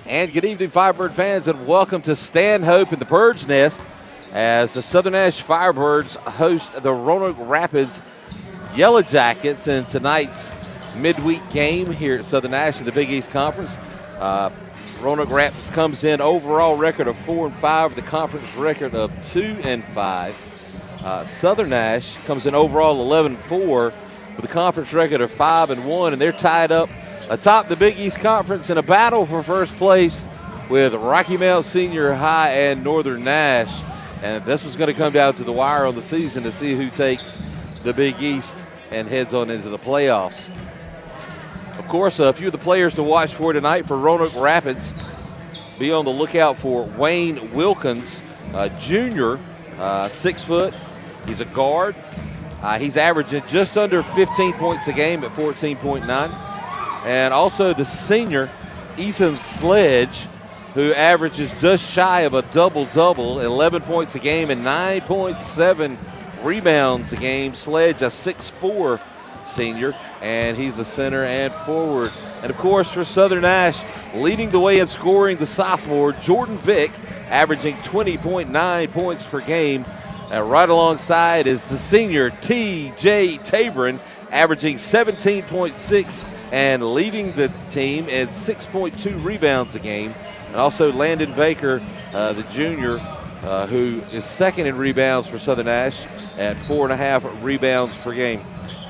And good evening, Firebird fans, and welcome to Stanhope in the Bird's Nest as the Southern Nash Firebirds host the Roanoke Rapids Yellow Jackets in tonight's midweek game here at Southern Nash in the Big East Conference. Roanoke Rapids comes in overall record of 4-5, the conference record of 2-5. Southern Nash comes in overall 11-4 with a conference record of 5-1, and they're tied up atop the Big East Conference in a battle for first place with Rocky Mount Senior High and Northern Nash. And this was going to come down to the wire on the season to see who takes the Big East and heads on into the playoffs. Of course, a few of the players to watch for tonight for Roanoke Rapids. Be on the lookout for Wayne Wilkins, junior, 6 foot. He's a guard. He's averaging just under 15 points a game at 14.9. And also the senior, Ethan Sledge, who averages just shy of a double-double, 11 points a game and 9.7 rebounds a game. Sledge, a 6'4" senior, and he's a center and forward. And, of course, for Southern Nash, leading the way in scoring, the sophomore, Jordan Vick, averaging 20.9 points per game. Right alongside is the senior, T.J. Tabron, averaging 17.6 and leading the team at 6.2 rebounds a game. And also Landon Baker, the junior, who is second in rebounds for Southern Nash at 4.5 rebounds per game.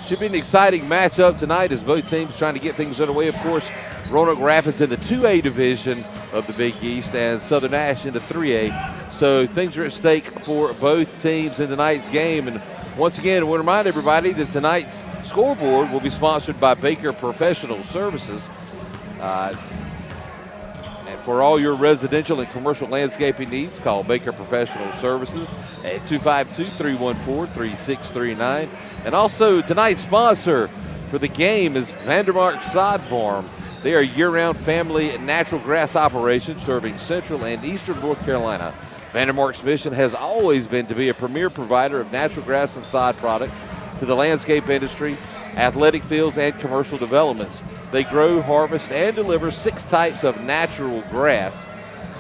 Should be an exciting matchup tonight as both teams trying to get things underway. Of course, Roanoke Rapids in the 2A division of the Big East and Southern Nash in the 3A. So things are at stake for both teams in tonight's game. And once again, I want to remind everybody that tonight's scoreboard will be sponsored by Baker Professional Services. And for all your residential and commercial landscaping needs, call Baker Professional Services at 252-314-3639. And also, tonight's sponsor for the game is Vandermark Sod Farm. They are a year-round family natural grass operation serving central and eastern North Carolina. Vandermark's mission has always been to be a premier provider of natural grass and sod products to the landscape industry, athletic fields, and commercial developments. They grow, harvest, and deliver 6 types of natural grass.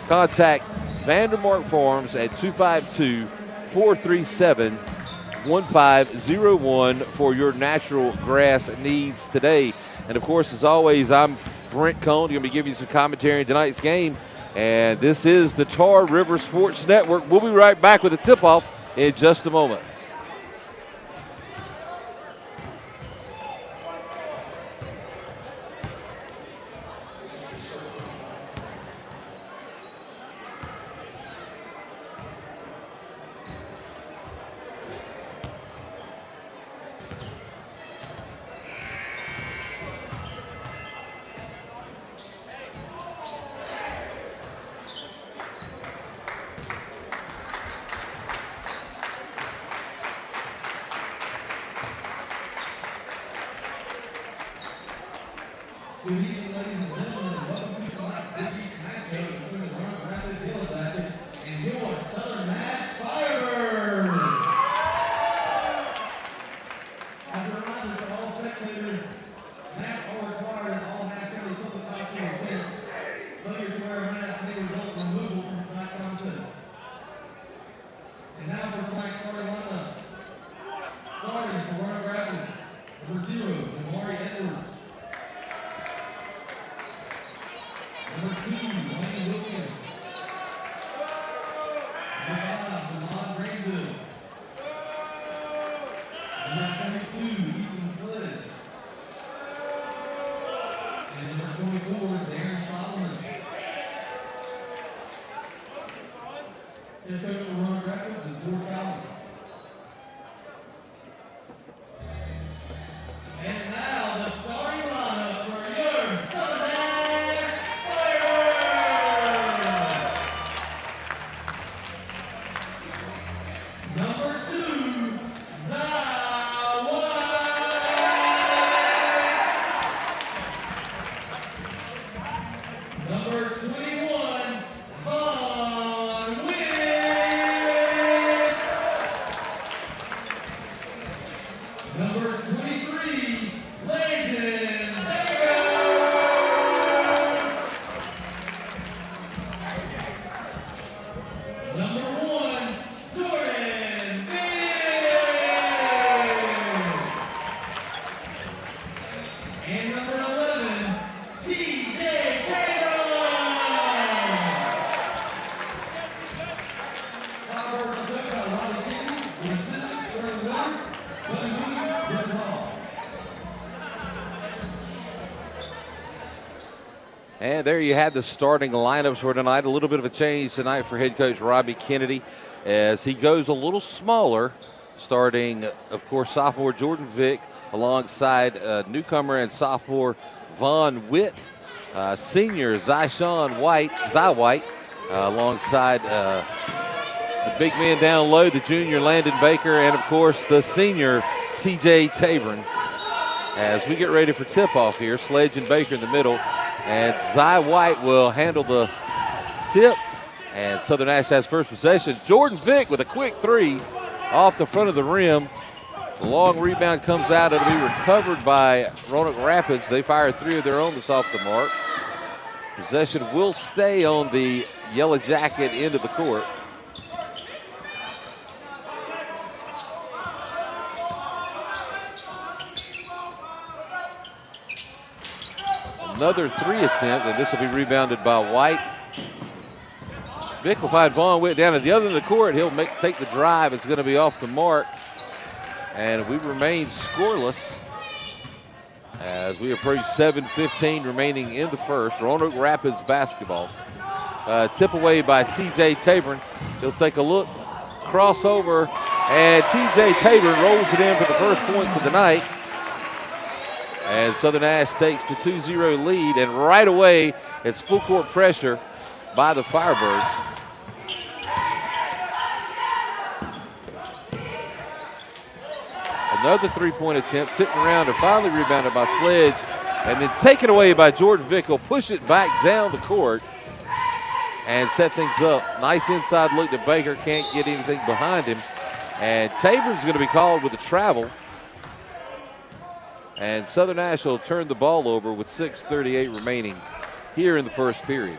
Contact Vandermark Farms at 252-437-1501 for your natural grass needs today. And, of course, as always, I'm Brent Cohn. Going to be giving you some commentary in tonight's game. And this is the Tar River Sports Network. We'll be right back with a tip-off in just a moment. Good evening, ladies and gentlemen, and welcome to tonight's Big East matchup between the Roanoke Rapids Yellow Jackets and your Southern Nash Firebirds. As a reminder to all spectators, masks are required in all Nash County public high school events. Failure to wear a mask may result in removal from tonight's contest. And now for tonight's starting lineups. Starting for Roanoke Rapids, number 0, Jamari Edwards. Number 2, Wayne Wilkins. Number 5, Lamont Rainville. Number 22, Ethan Sledge. And number 24, Darren Solomon. Head coach for Roanoke Rapids is George Collins. And now the starting And number 11, T.J. Taylor. Firebird was led by Riley Kennedy, the assistant for the winner, Buddy Williams, with the ball. And there you have the starting lineups for tonight. A little bit of a change tonight for head coach Robbie Kennedy as he goes a little smaller, starting, of course, sophomore Jordan Vick alongside newcomer and sophomore Vaughn Witt, senior Zy White, alongside the big man down low, the junior Landon Baker, and, of course, the senior T.J. Tabron. As we get ready for tip-off here, Sledge and Baker in the middle. And Zy White will handle the tip. And Southern Nash has first possession. Jordan Vick with a quick three off the front of the rim. The long rebound comes out. It'll be recovered by Roanoke Rapids. They fire three of their own that's off the mark. Possession will stay on the Yellow Jacket end of the court. Another three attempt, and this will be rebounded by White. Vick will find Vaughn Witt down at the other end of the court. He'll take the drive. It's going to be off the mark. And we remain scoreless as we approach 7:15 remaining in the first. Roanoke Rapids basketball. Tip away by T.J. Tabron. He'll take a look, crossover, and T.J. Tabron rolls it in for the first points of the night. And Southern Nash takes the 2-0 lead, and right away it's full court pressure by the Firebirds. Another three-point attempt, tipped around and finally rebounded by Sledge, and then taken away by Jordan Vick. He'll push it back down the court and set things up. Nice inside look to Baker, can't get anything behind him. And Tabron's going to be called with a travel. And Southern Nash will turn the ball over with 6:38 remaining here in the first period.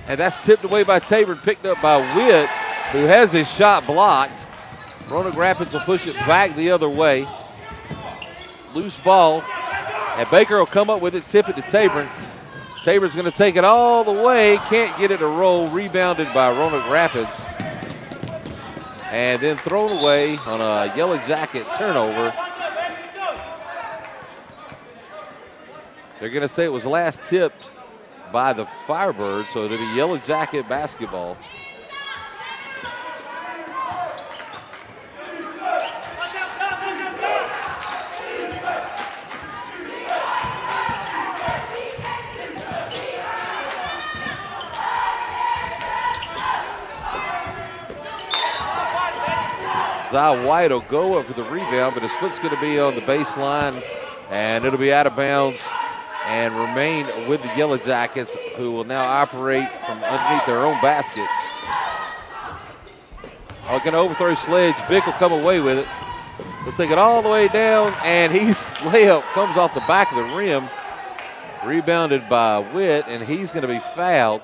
And that's tipped away by Tabron, picked up by Witt, who has his shot blocked. Roanoke Rapids will push it back the other way. Loose ball, and Baker will come up with it, tip it to Tabron. Tabron's going to take it all the way, can't get it to roll, rebounded by Roanoke Rapids. And then thrown away on a Yellow Jacket turnover. They're going to say it was last tipped by the Firebirds, so it'll be Yellow Jacket basketball. Zy White will go up for the rebound, but his foot's going to be on the baseline, and it'll be out of bounds and remain with the Yellow Jackets, who will now operate from underneath their own basket. Going to overthrow Sledge. Vick will come away with it. He'll take it all the way down, and his layup comes off the back of the rim, rebounded by Witt, and he's going to be fouled.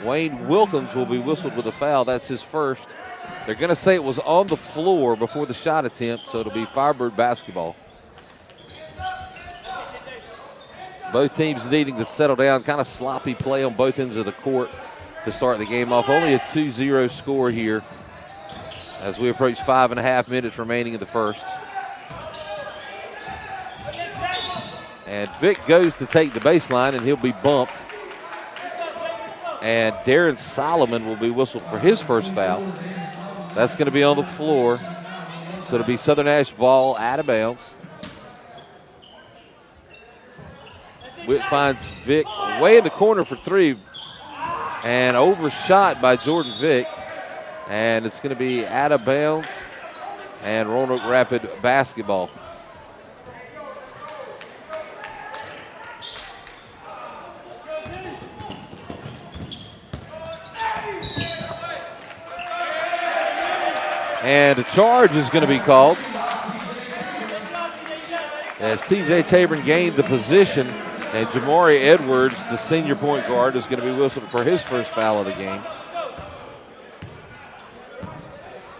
Wayne Wilkins will be whistled with a foul. That's his first. They're going to say it was on the floor before the shot attempt, so it'll be Firebird basketball. Both teams needing to settle down. Kind of sloppy play on both ends of the court to start the game off. Only a 2-0 score here as we approach 5.5 minutes remaining in the first. And Vick goes to take the baseline, and he'll be bumped. And Darren Solomon will be whistled for his first foul. That's going to be on the floor. So it'll be Southern Nash ball out of bounds. Witt finds Vick way in the corner for three. And overshot by Jordan Vick. And it's going to be out of bounds. And Roanoke Rapid basketball. And a charge is going to be called as T.J. Tabron gained the position, And Jamari Edwards, the senior point guard, is going to be whistled for his first foul of the game.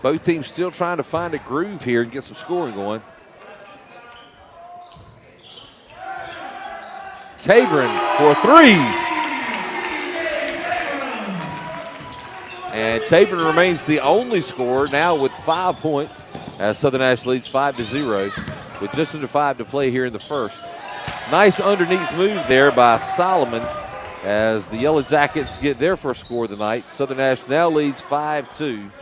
Both teams still trying to find a groove here and get some scoring going. Tabron for three. And Tabron remains the only scorer now with 5 points as Southern Nash leads 5-0 with just under 5 to play here in the first. Nice underneath move there by Solomon as the Yellow Jackets get their first score of the night. Southern Nash now leads 5-2.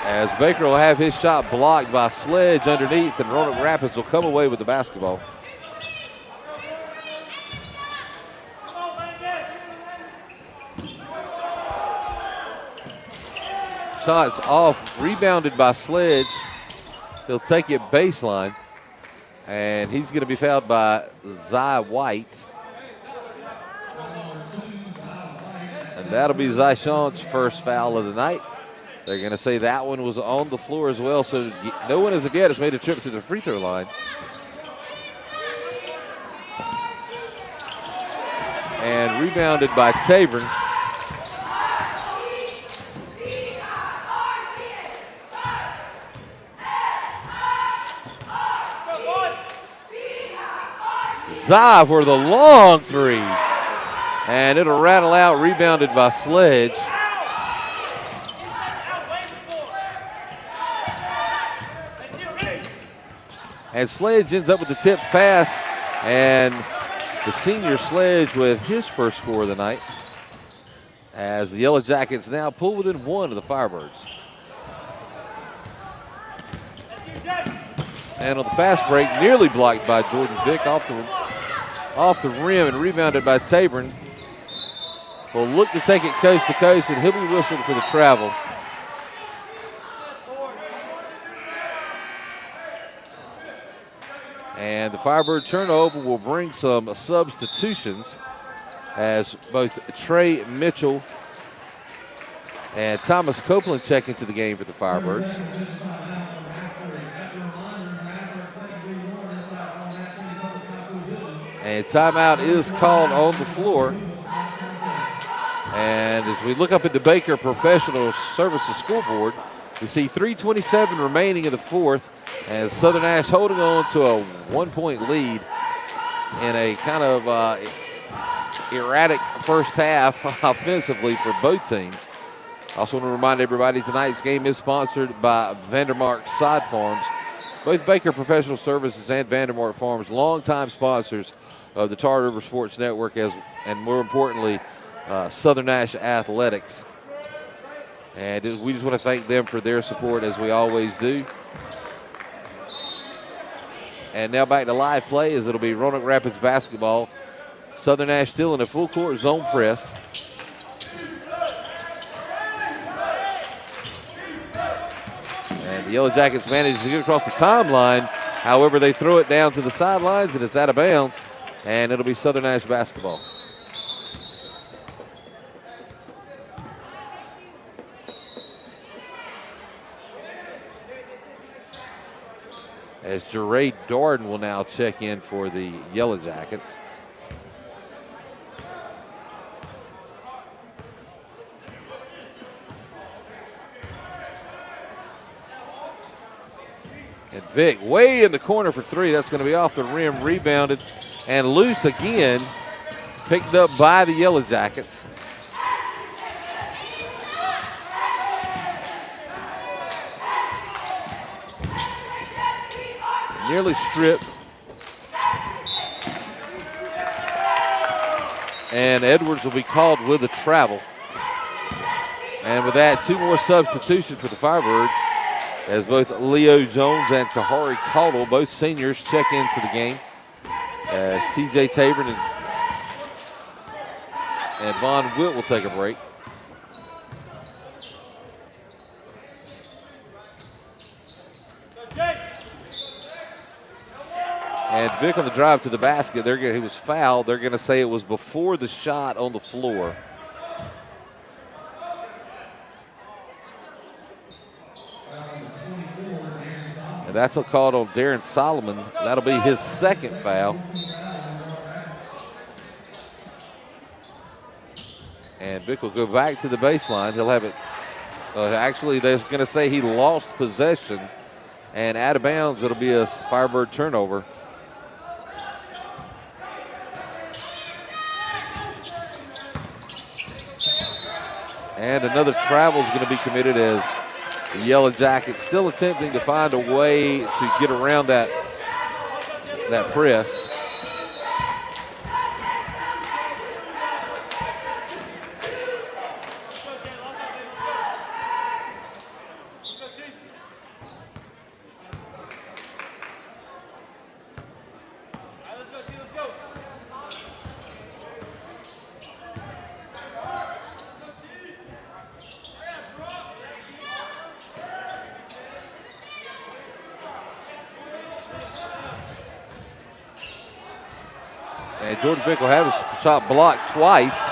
As Baker will have his shot blocked by Sledge underneath, and Roanoke Rapids will come away with the basketball. Shots off, rebounded by Sledge. He'll take it baseline, and he's going to be fouled by Zy White. And that'll be Zyshant's first foul of the night. They're going to say that one was on the floor as well, so no one as of yet has made a trip to the free throw line. And rebounded by Tabron. Zy for the long three. And it'll rattle out, rebounded by Sledge. And Sledge ends up with the tipped pass, and the senior Sledge with his first score of the night as the Yellow Jackets now pull within 1 of the Firebirds. And on the fast break, nearly blocked by Jordan Vick off the rim and rebounded by Tabron. Will look to take it coast to coast, and he'll be whistled for the travel. And the Firebird turnover will bring some substitutions as both Trey Mitchell and Thomas Copeland check into the game for the Firebirds. And timeout is called on the floor. And as we look up at the Baker Professional Services scoreboard, we see 3:27 remaining in the fourth, as Southern Nash holding on to a 1-point lead in a kind of erratic first half offensively for both teams. I also want to remind everybody tonight's game is sponsored by Vandermark Sod Farms. Both Baker Professional Services and Vandermark Farms, longtime sponsors of the Tar River Sports Network, and more importantly, Southern Nash Athletics. And we just want to thank them for their support, as we always do. And now back to live play, as it'll be Roanoke Rapids basketball. Southern Nash still in a full court zone press. And the Yellow Jackets manage to get across the timeline. However, they throw it down to the sidelines, and it's out of bounds. And it'll be Southern Nash basketball. As Jeray Darden will now check in for the Yellow Jackets. And Vick way in the corner for three. That's going to be off the rim, rebounded, and loose again. Picked up by the Yellow Jackets. Nearly stripped. And Edwards will be called with a travel. And with that, 2 more substitutions for the Firebirds, as both Leo Jones and Kahari Caudle, both seniors, check into the game. As TJ Tabron and Von Witt will take a break. And Vick on the drive to the basket, he was fouled. They're going to say it was before the shot on the floor. And that's called on Darren Solomon. That'll be his second foul. And Vick will go back to the baseline. He'll have it. Actually, they're going to say he lost possession. And out of bounds, it'll be a Firebird turnover. And another travel is going to be committed as the Yellow Jackets still attempting to find a way to get around that press. And Jordan Vick will have his shot blocked twice,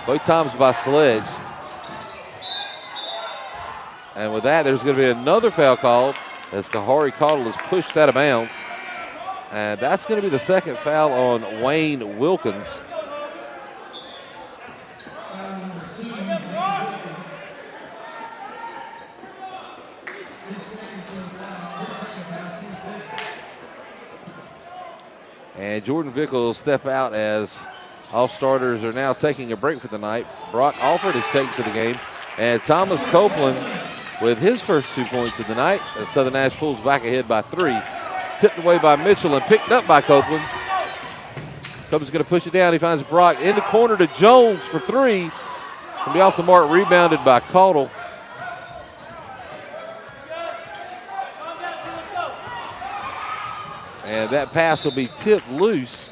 both times by Sledge. And with that, there's going to be another foul called as Kahari Caudill is pushed out of bounds. And that's going to be the second foul on Wayne Wilkins. And Jordan Vick will step out as all starters are now taking a break for the night. Brock Alford is taken to the game. And Thomas Copeland with his first 2 points of the night as Southern Nash pulls back ahead by 3. Tipped away by Mitchell and picked up by Copeland. Copeland's going to push it down. He finds Brock in the corner to Jones for 3. Can be off the mark, rebounded by Caudill. And that pass will be tipped loose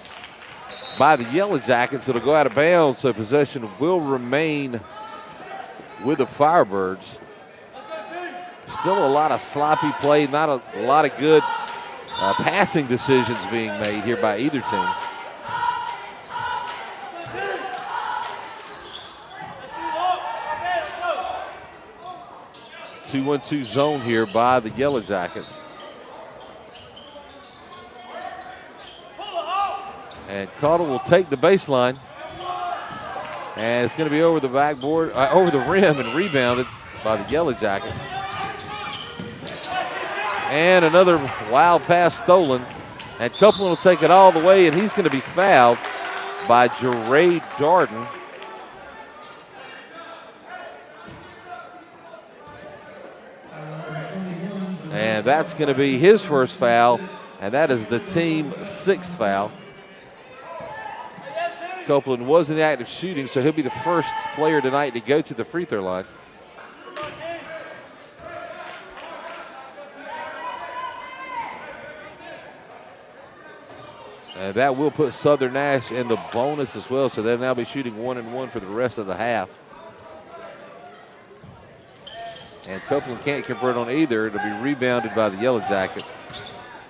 by the Yellow Jackets. It'll go out of bounds, so possession will remain with the Firebirds. Still a lot of sloppy play, not a lot of good passing decisions being made here by either team. Two-1-2 zone here by the Yellow Jackets. And Caudill will take the baseline. And it's going to be over the backboard, over the rim and rebounded by the Yellow Jackets. And another wild pass stolen. And Copeland will take it all the way, and he's going to be fouled by Jerade Darden. And that's going to be his first foul, and that is the team 6th foul. Copeland was in the act of shooting, so he'll be the first player tonight to go to the free throw line. And that will put Southern Nash in the bonus as well, so they'll now be shooting 1-1 for the rest of the half. And Copeland can't convert on either. It'll be rebounded by the Yellow Jackets.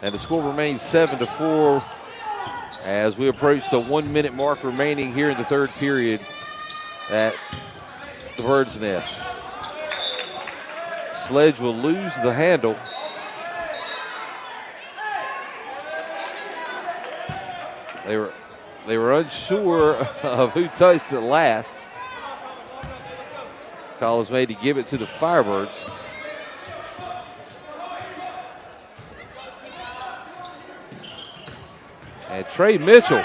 And the score remains 7-4 as we approach the 1 minute mark remaining here in the third period at the Bird's Nest. Sledge will lose the handle. They were unsure of who touched it last. Call is made to give it to the Firebirds. And Trey Mitchell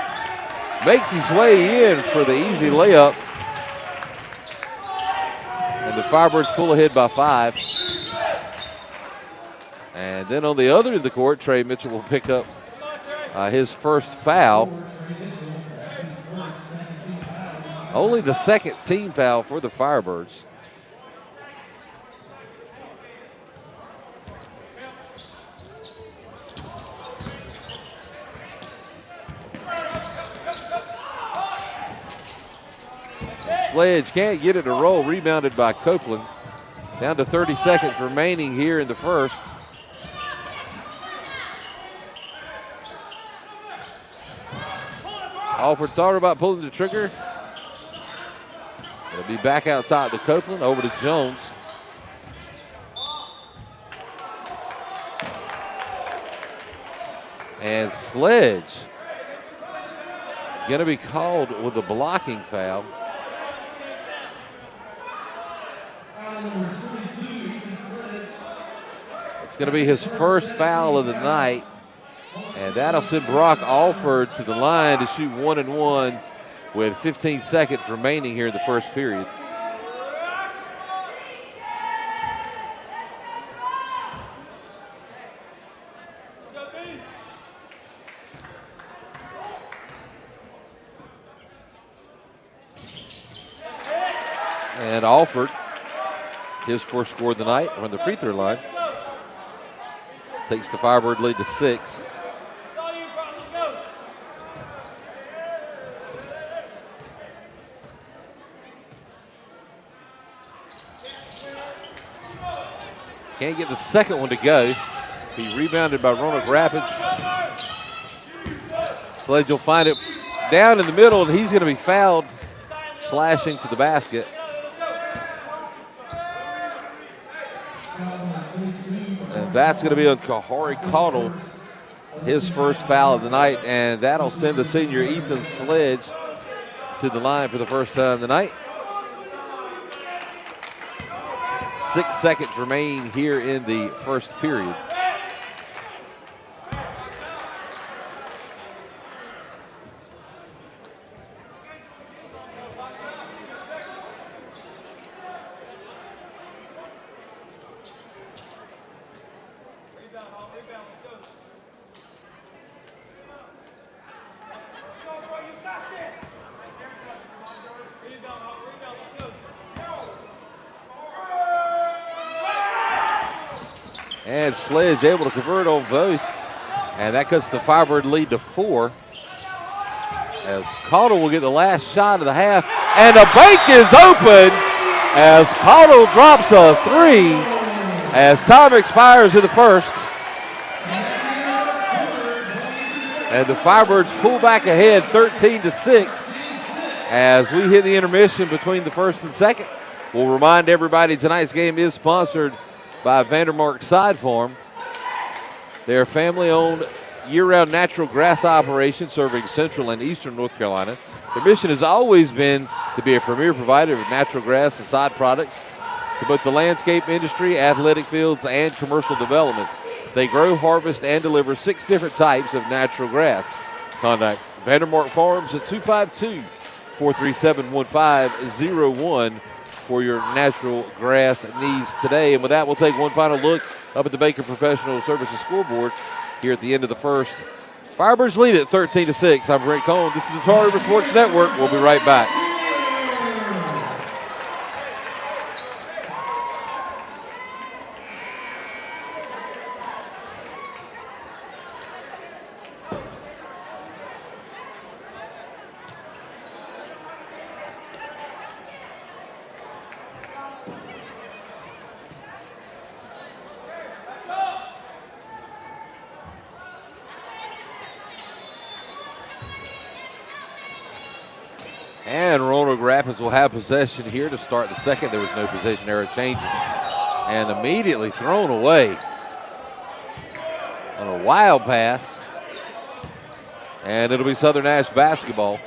makes his way in for the easy layup. And the Firebirds pull ahead by 5. And then on the other end of the court, Trey Mitchell will pick up his first foul. Only the second team foul for the Firebirds. Sledge can't get it to roll, rebounded by Copeland. Down to 30 seconds remaining here in the first. Alford thought about pulling the trigger. It'll be back out top to Copeland, over to Jones. And Sledge going to be called with a blocking foul. It's going to be his first foul of the night. And that'll send Brock Alford to the line to shoot 1 and 1 with 15 seconds remaining here in the first period. And Alford, his first score of the night from the free throw line, takes the Firebird lead to 6. Can't get the second one to go. He rebounded by Roanoke Rapids. Sledge will find it down in the middle, and he's going to be fouled, slashing to the basket. And that's going to be on Kahari Caudle, his first foul of the night, and that'll send the senior Ethan Sledge to the line for the first time tonight. 6 seconds remain here in the first period. And Sledge able to convert on both. And that cuts the Firebird lead to 4. As Caudle will get the last shot of the half. And the bank is open as Caudle drops a 3 as time expires in the first. And the Firebirds pull back ahead 13-6 as we hit the intermission between the first and second. We'll remind everybody tonight's game is sponsored by Vandermark Side Farm. They're a family-owned, year-round natural grass operation serving central and eastern North Carolina. Their mission has always been to be a premier provider of natural grass and side products to both the landscape industry, athletic fields, and commercial developments. They grow, harvest, and deliver 6 different types of natural grass. Contact Vandermark Farms at 252-437-1501 for your natural grass needs today. And with that, we'll take one final look up at the Baker Professional Services scoreboard here at the end of the first. Firebirds lead at 13-6. I'm Brent Cohn. This is the Tar River Sports Network. We'll be right back. And Roanoke Rapids will have possession here to start the second. There was no possession error changes. And immediately thrown away on a wild pass. And it'll be Southern Nash basketball.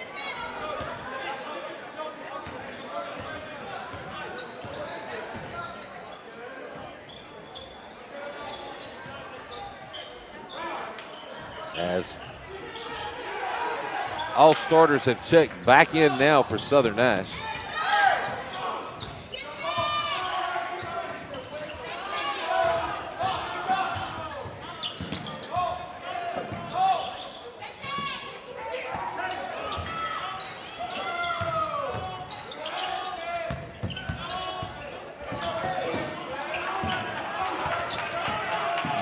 As all starters have checked back in now for Southern Nash.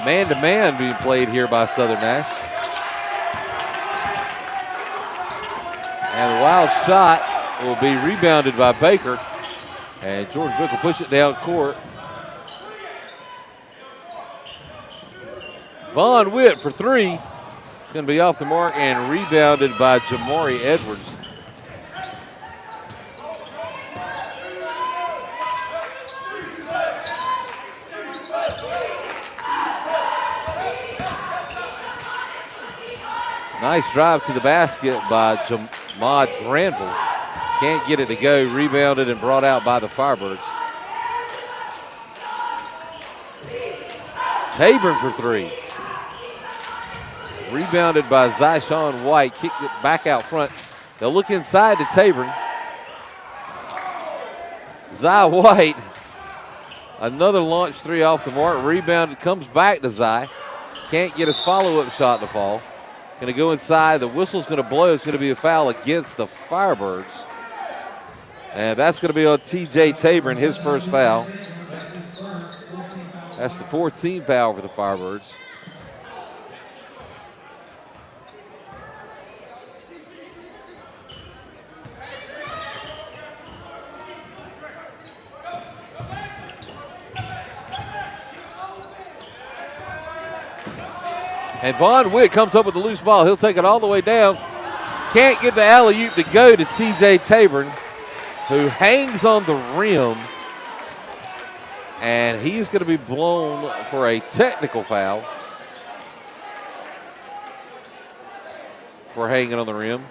Man-to-man being played here by Southern Nash. And the wild shot will be rebounded by Baker. And Jordan Cook will push it down court. Vaughn Witt for 3. It's going to be off the mark and rebounded by Jamari Edwards. Nice drive to the basket by Jamari Granville. Can't get it to go. Rebounded and brought out by the Firebirds. Tabern for three. Rebounded by Zyshawn White. Kicked it back out front. They'll look inside to Tabern. Zy White. Another launch three off the mark. Rebounded. Comes back to Zy. Can't get his follow-up shot to fall. Going to go inside. The whistle's going to blow. It's going to be a foul against the Firebirds. And that's going to be on TJ Tabern, his first foul. That's the 14th foul for the Firebirds. And Vaughn Witt comes up with the loose ball. He'll take it all the way down. Can't get the alley-oop to go to TJ Tabern, who hangs on the rim. And he's going to be blown for a technical foul for hanging on the rim.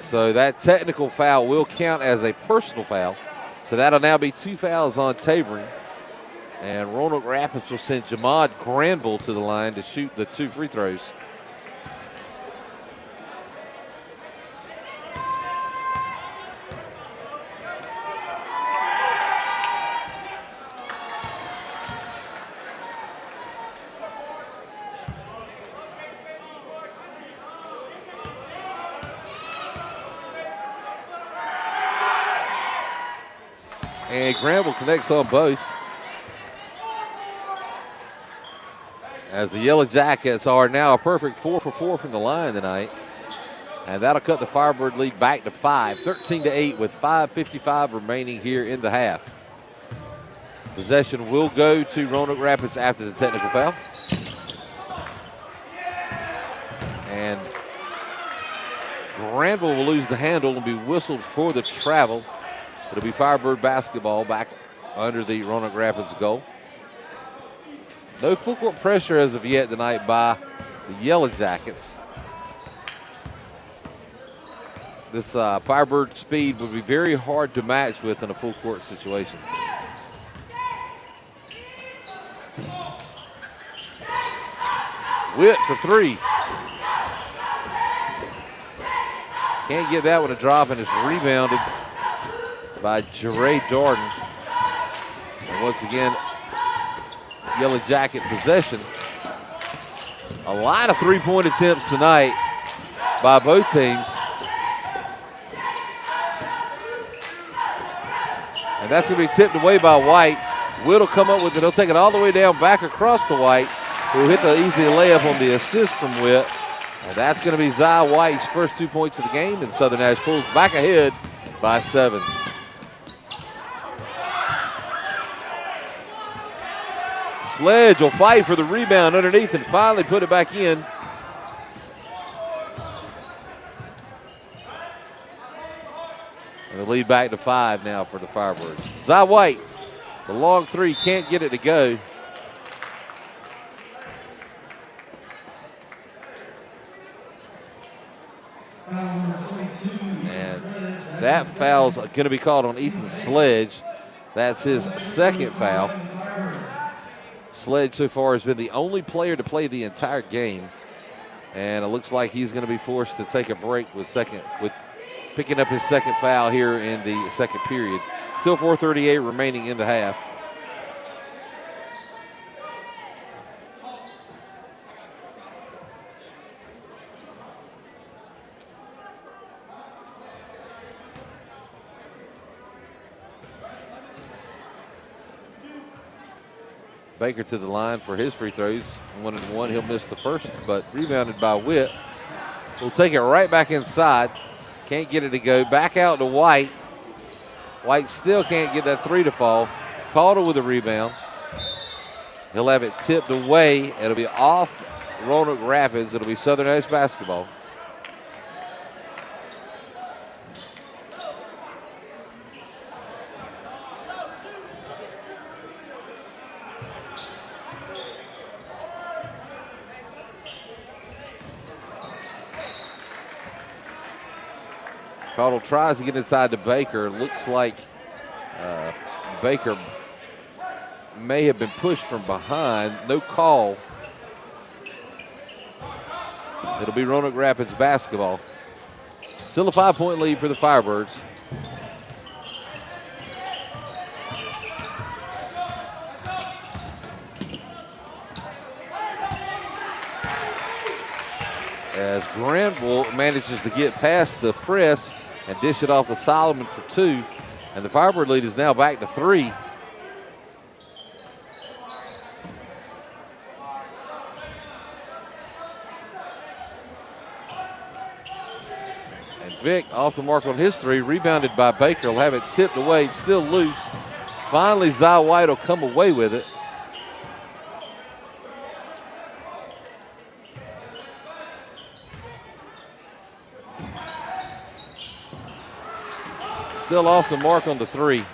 So that technical foul will count as a personal foul. So that'll now be 2 fouls on Tabern. And Roanoke Rapids will send Jamari Granville to the line to shoot the 2 free throws. And Granville connects on both. As the Yellow Jackets are now a perfect 4 for 4 from the line tonight. And that'll cut the Firebird lead back to 5, 13-8 with 5:55 remaining here in the half. Possession will go to Roanoke Rapids after the technical foul. And Granville will lose the handle and be whistled for the travel. It'll be Firebird basketball back under the Roanoke Rapids goal. No full court pressure as of yet tonight by the Yellow Jackets. This Firebird speed would be very hard to match with in a full court situation. Witt for 3. Can't get that one to drop, and it's rebounded by Jeray Darden. And once again, Yellow Jacket possession. A lot of three-point attempts tonight by both teams. And that's going to be tipped away by White. Witt will come up with it. He'll take it all the way down, back across to White, who will hit the easy layup on the assist from Witt. And that's going to be Zy White's first 2 points of the game, and Southern Nash pulls back ahead by 7. Sledge will fight for the rebound underneath and finally put it back in. And the lead back to 5 now for the Firebirds. Zy White, the long 3, can't get it to go. And that foul's going to be called on Ethan Sledge. That's his second foul. Sledge so far has been the only player to play the entire game. And it looks like he's going to be forced to take a break with picking up his second foul here in the second period. Still 4:38 remaining in the half. Baker to the line for his free throws. 1-1. He'll miss the first, but rebounded by Witt. We'll take it right back inside. Can't get it to go. Back out to White. White still can't get that 3 to fall. Calder with a rebound. He'll have it tipped away. It'll be off Roanoke Rapids. It'll be Southern Nash basketball. Caudle tries to get inside to Baker. Looks like Baker may have been pushed from behind. No call. It'll be Roanoke Rapids basketball. Still a 5-point lead for the Firebirds. As Granville manages to get past the press and dish it off to Solomon for 2. And the Firebird lead is now back to 3. And Vic off the mark on his 3, rebounded by Baker. Will have it tipped away, it's still loose. Finally, Zy White will come away with it. Still off the mark on the 3.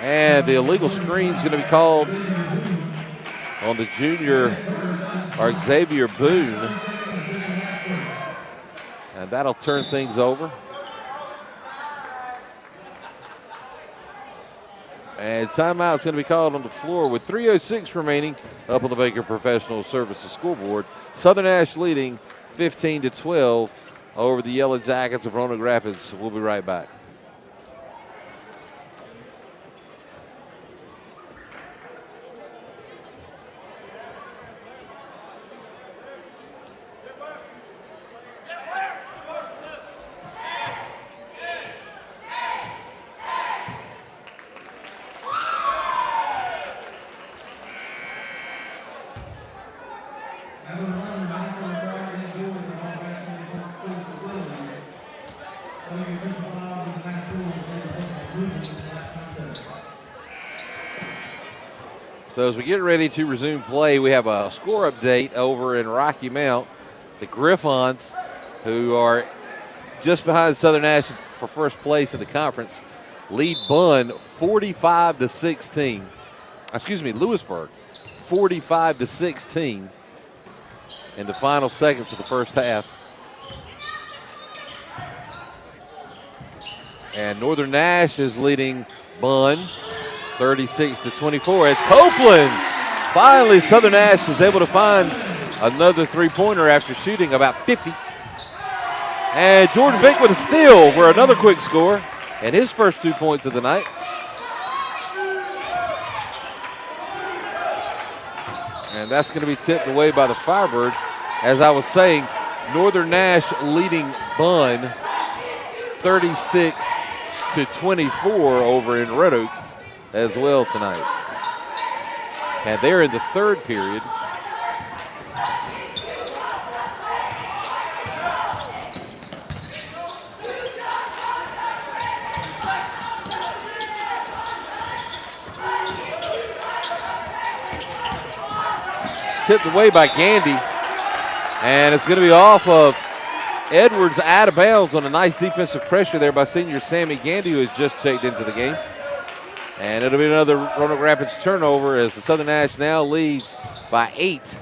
And the illegal screen is going to be called on the junior, or Xavier Boone. And that'll turn things over. And timeout's going to be called on the floor with 3:06 remaining up on the Baker Professional Services scoreboard. Southern Nash leading 15-12 over the Yellow Jackets of Roanoke Rapids. We'll be right back. So as we get ready to resume play, we have a score update over in Rocky Mount. The Griffons, who are just behind Southern Nash for first place in the conference, lead Bunn 45-16. Excuse me, Lewisburg 45-16 in the final seconds of the first half. And Northern Nash is leading Bunn 36-24. It's Copeland. Finally, Southern Nash is able to find another three-pointer after shooting about 50. And Jordan Vick with a steal for another quick score and his first 2 points of the night. And that's going to be tipped away by the Firebirds. As I was saying, Northern Nash leading Bunn 36-24 over in Roanoke as well tonight. And they're in the third period. Tipped away by Gandy, and it's going to be off of Edwards out of bounds on a nice defensive pressure there by senior Sammy Gandy, who has just checked into the game. And it'll be another Roanoke Rapids turnover as the Southern Nash now leads by 8,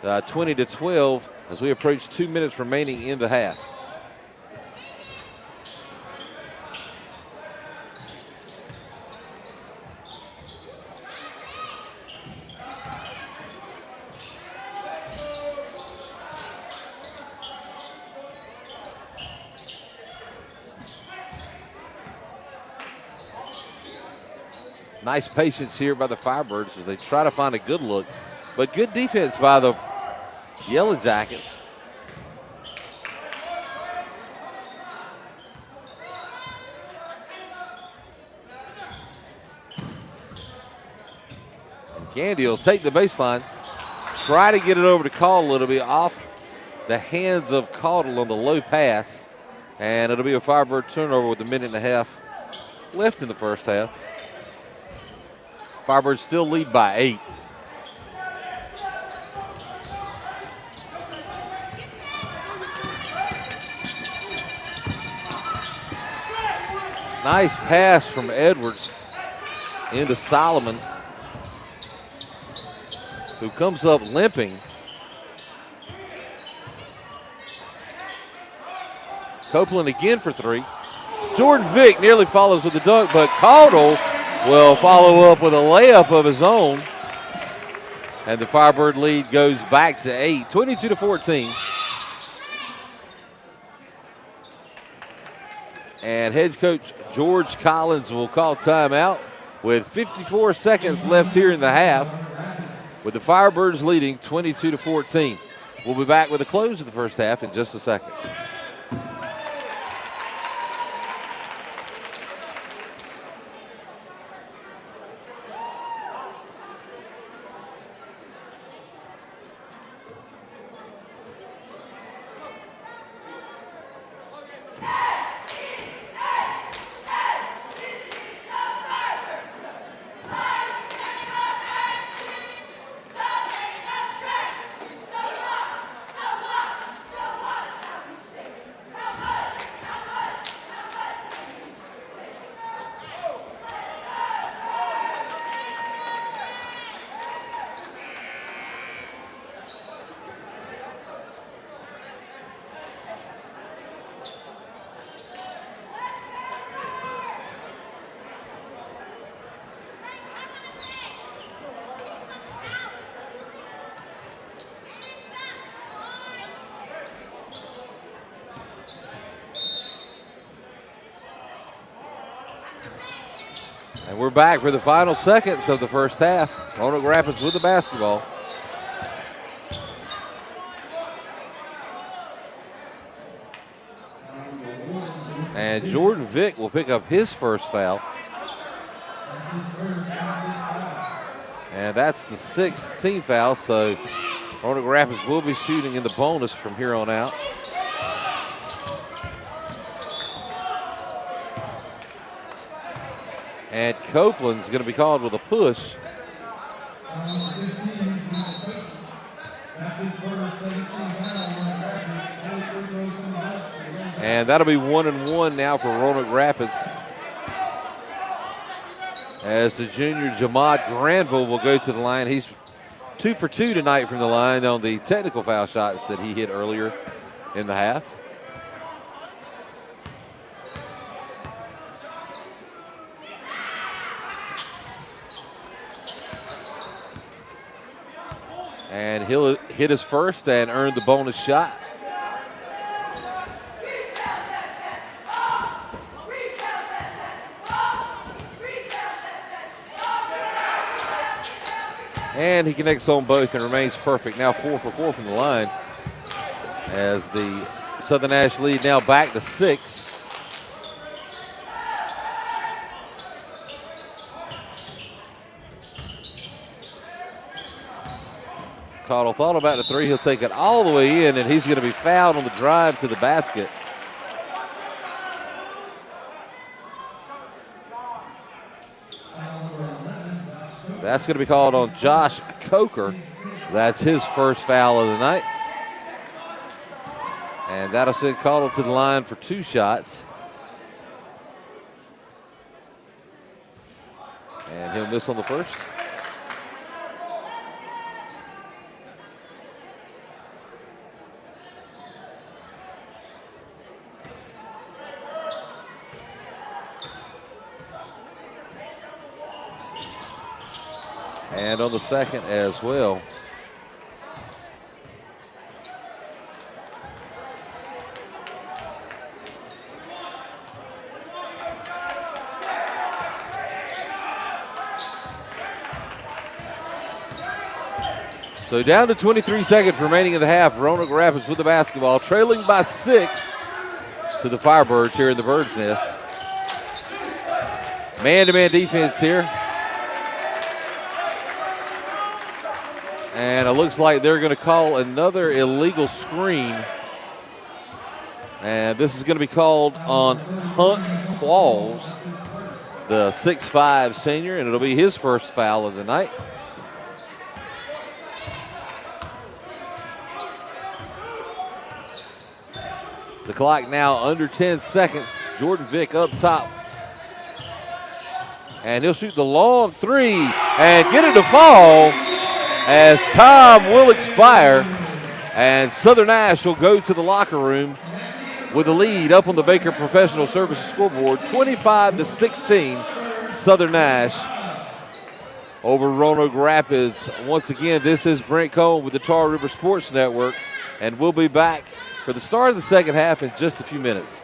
20-12, as we approach 2 minutes remaining in the half. Nice patience here by the Firebirds as they try to find a good look, but good defense by the Yellow Jackets. And Gandy will take the baseline, try to get it over to Caudle. It'll be off the hands of Caudle on the low pass, and it'll be a Firebird turnover with a minute and a half left in the first half. Firebirds still lead by 8. Nice pass from Edwards into Solomon, who comes up limping. Copeland again for 3. Jordan Vick nearly follows with the dunk, but Caudle will follow up with a layup of his own. And the Firebird lead goes back to 8, 22-14. And head coach George Collins will call timeout with 54 seconds left here in the half, with the Firebirds leading 22-14. We'll be back with the close of the first half in just a second. And we're back for the final seconds of the first half. Roanoke Rapids with the basketball. And Jordan Vick will pick up his first foul. And that's the 6th team foul, so Roanoke Rapids will be shooting in the bonus from here on out. And Copeland's going to be called with a push. And that'll be 1-1 now for Roanoke Rapids, as the junior Jamad Granville will go to the line. He's 2 for 2 tonight from the line on the technical foul shots that he hit earlier in the half. And he'll hit his first and earn the bonus shot. And he connects on both and remains perfect. Now 4 for 4 from the line, as the Southern Nash lead now back to 6. Caudle thought about the 3. He'll take it all the way in, and he's going to be fouled on the drive to the basket. That's going to be called on Josh Coker. That's his first foul of the night. And that'll send Caudle to the line for 2 shots. And he'll miss on the first. And on the second as well. So down to 23 seconds remaining in the half. Roanoke Rapids with the basketball, trailing by 6 to the Firebirds here in the Bird's Nest. Man-to-man defense here. And it looks like they're going to call another illegal screen. And this is going to be called on Hunt Qualls. the 6'5" senior, and it'll be his first foul of the night. The clock now under 10 seconds. Jordan Vick up top. And he'll shoot the long three and get it to fall as time will expire. And Southern Nash will go to the locker room with a lead up on the Baker Professional Services scoreboard, 25-16, Southern Nash over Roanoke Rapids. Once again, this is Brent Cohn with the Tar River Sports Network, and we'll be back for the start of the second half in just a few minutes.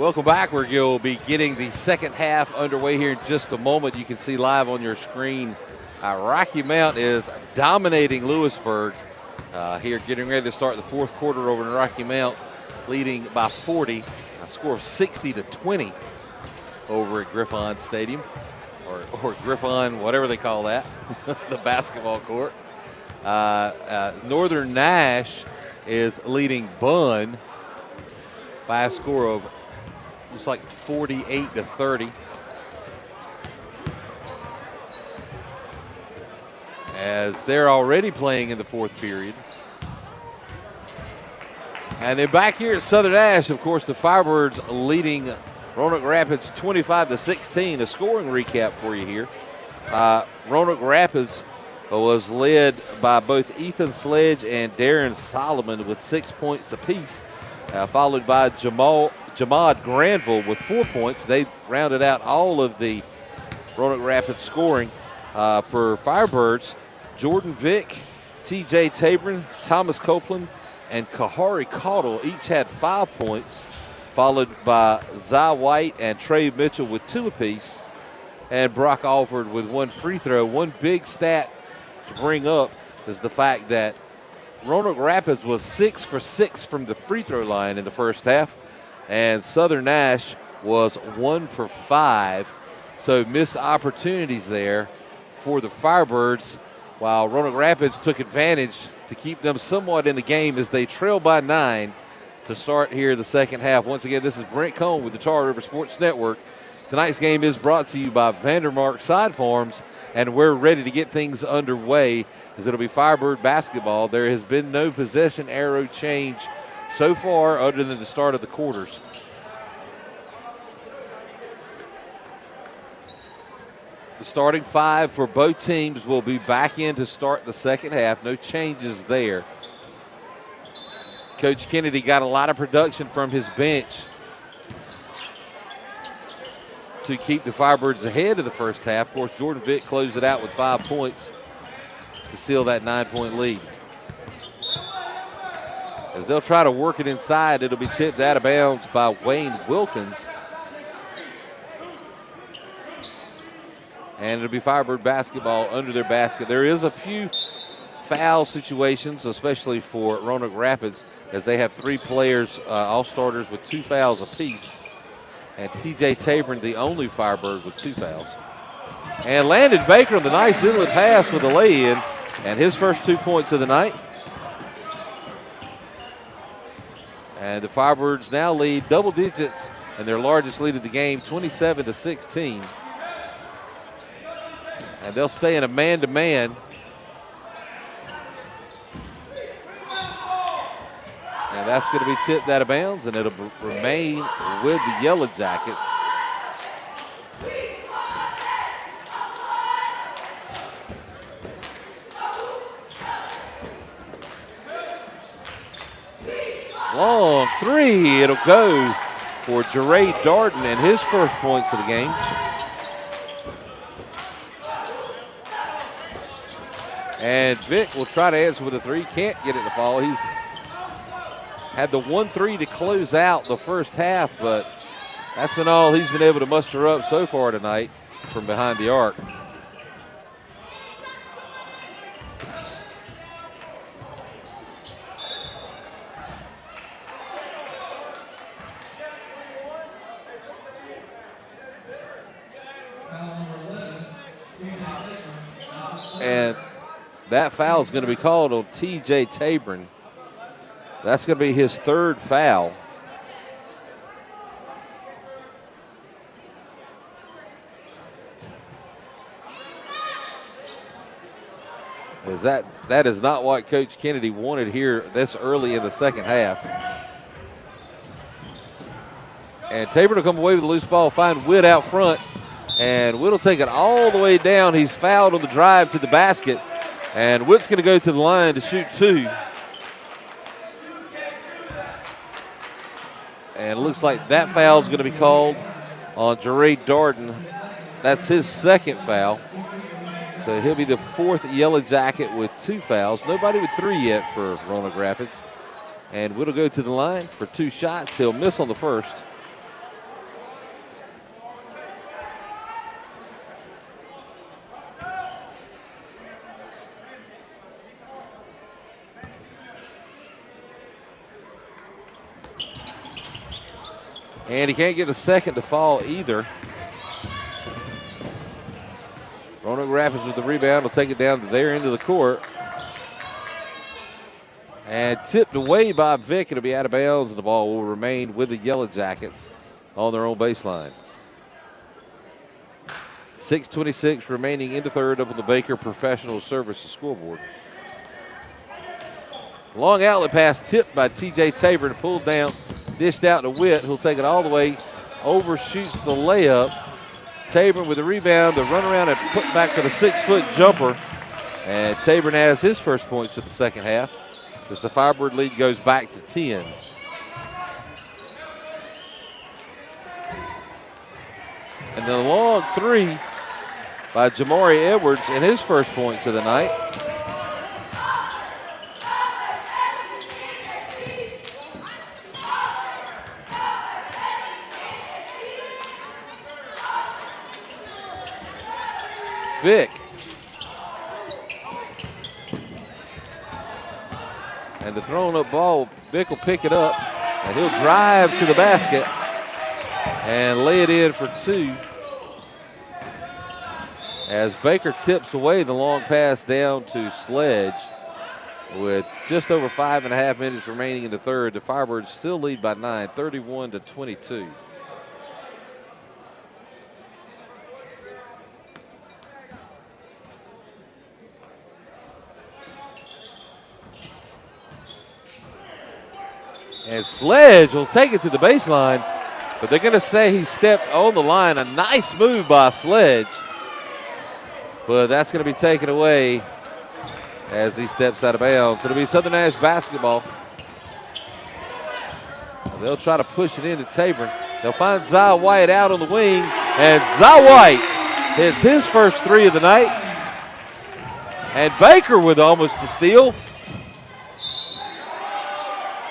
Welcome back. We'll be getting the second half underway here in just a moment. You can see live on your screen, Rocky Mount is dominating Lewisburg here, getting ready to start the fourth quarter over in Rocky Mount, leading by 40, a score of 60-20 over at Griffon Stadium, or Griffon, whatever they call that, the basketball court. Northern Nash is leading Bunn by a score of looks like 48-30. As they're already playing in the fourth period. And then back here at Southern Nash, of course, the Firebirds leading Roanoke Rapids 25-16. A scoring recap for you here. Roanoke Rapids was led by both Ethan Sledge and Darren Solomon with 6 points apiece, followed by Jamad Granville with 4 points. They rounded out all of the Roanoke Rapids scoring. For Firebirds, Jordan Vick, TJ Tabron, Thomas Copeland, and Kahari Caudle each had 5 points, followed by Zy White and Trey Mitchell with 2 apiece, and Brock Alford with 1 free throw. One big stat to bring up is the fact that Roanoke Rapids was 6 for 6 from the free throw line in the first half, and Southern Nash was 1 for 5. So missed opportunities there for the Firebirds, while Roanoke Rapids took advantage to keep them somewhat in the game as they trail by 9 to start here the second half. Once again, this is Brent Cohn with the Tar River Sports Network. Tonight's game is brought to you by Vandermark Side Farms, and we're ready to get things underway as it'll be Firebird basketball. There has been no possession arrow change so far other than the start of the quarters. The starting 5 for both teams will be back in to start the second half. No changes there. Coach Kennedy got a lot of production from his bench to keep the Firebirds ahead of the first half. Of course, Jordan Vick closed it out with 5 points to seal that 9-point lead. As they'll try to work it inside, it'll be tipped out of bounds by Wayne Wilkins. And it'll be Firebird basketball under their basket. There is a few foul situations, especially for Roanoke Rapids, as they have 3 players, all starters with 2 fouls apiece. And TJ Tabron, the only Firebird with 2 fouls. And Landon Baker on the nice inlet pass with a lay-in, and his first 2 points of the night. And the Firebirds now lead double digits and their largest lead of the game, 27-16. And they'll stay in a man-to-man. And that's going to be tipped out of bounds, and it'll remain with the Yellow Jackets. Long 3, it'll go for Jared Darden and his first points of the game. And Vick will try to answer with a 3. Can't get it to fall. He's had the 1-3 to close out the first half, but that's been all he's been able to muster up so far tonight from behind the arc. And that foul is going to be called on TJ Tabron. That's going to be his 3rd foul. That is not what Coach Kennedy wanted here this early in the second half. And Tabron will come away with a loose ball, find Witt out front, and Witt will take it all the way down. He's fouled on the drive to the basket, and Witt's going to go to the line to shoot 2. And it looks like that foul is going to be called on Jared Darden. That's his 2nd foul. So he'll be the 4th Yellow Jacket with 2 fouls. Nobody with 3 yet for Roanoke Rapids. And Witt will go to the line for 2 shots. He'll miss on the first. And he can't get the second to fall either. Roanoke Rapids with the rebound will take it down to their end of the court. And tipped away by Vick. It'll be out of bounds, and the ball will remain with the Yellow Jackets on their own baseline. 6:26 remaining in the third up on the Baker Professional Services scoreboard. Long outlet pass tipped by T.J. Tabor and pulled down, dished out to Witt, who'll take it all the way, overshoots the layup. Tabor with the rebound, the run around and put back for the 6-foot jumper. And Tabor has his first points of the second half as the Firebird lead goes back to 10. And the long three by Jamari Edwards in his first points of the night. Vick. And the thrown up ball, Vick will pick it up, and he'll drive to the basket and lay it in for two. As Baker tips away the long pass down to Sledge with just over 5.5 minutes remaining in the third. The Firebirds still lead by 9, 31-22. And Sledge will take it to the baseline, but they're going to say he stepped on the line. A nice move by Sledge, but that's going to be taken away as he steps out of bounds. It'll be Southern Nash basketball. They'll try to push it into Tabor. They'll find Zy White out on the wing, and Zy White hits his first three of the night. And Baker with almost the steal.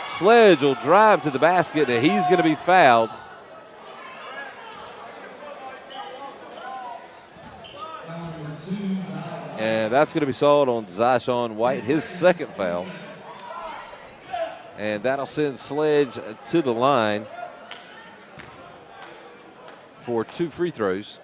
Sledge will drive to the basket, and he's going to be fouled. And that's going to be called on Zyshawn White, his second foul. And that'll send Sledge to the line for 2 free throws.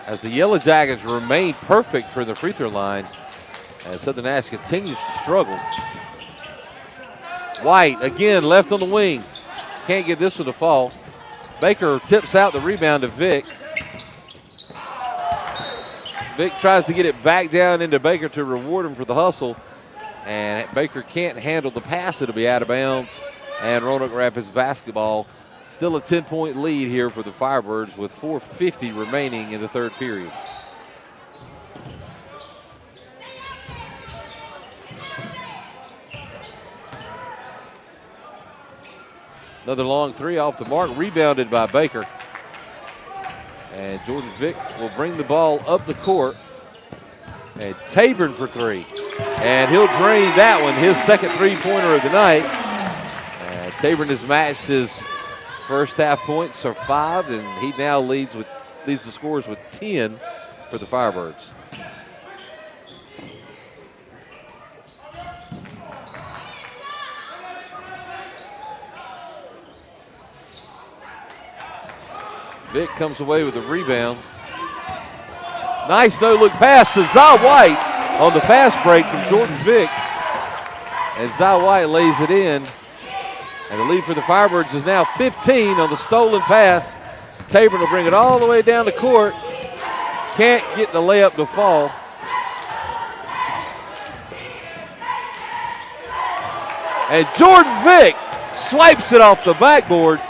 As the Yellow Jackets remain perfect for the free throw line, and Southern Nash continues to struggle. White again left on the wing. Can't get this one to fall. Baker tips out the rebound to Vick. Vick tries to get it back down into Baker to reward him for the hustle. And Baker can't handle the pass. It'll be out of bounds. And Roanoke Rapids basketball. Still a 10-point lead here for the Firebirds with 4:50 remaining in the third period. Another long three off the mark, rebounded by Baker. And Jordan Vick will bring the ball up the court. And Tabor for three. And he'll drain that one, his second three-pointer of the night. And Tabor has matched his first half points are 5, and he now leads the scores with 10 for the Firebirds. Vick comes away with a rebound. Nice no-look pass to Zy White on the fast break from Jordan Vick. And Zy White lays it in. And the lead for the Firebirds is now 15 on the stolen pass. Tabor will bring it all the way down the court. Can't get the layup to fall. And Jordan Vick swipes it off the backboard.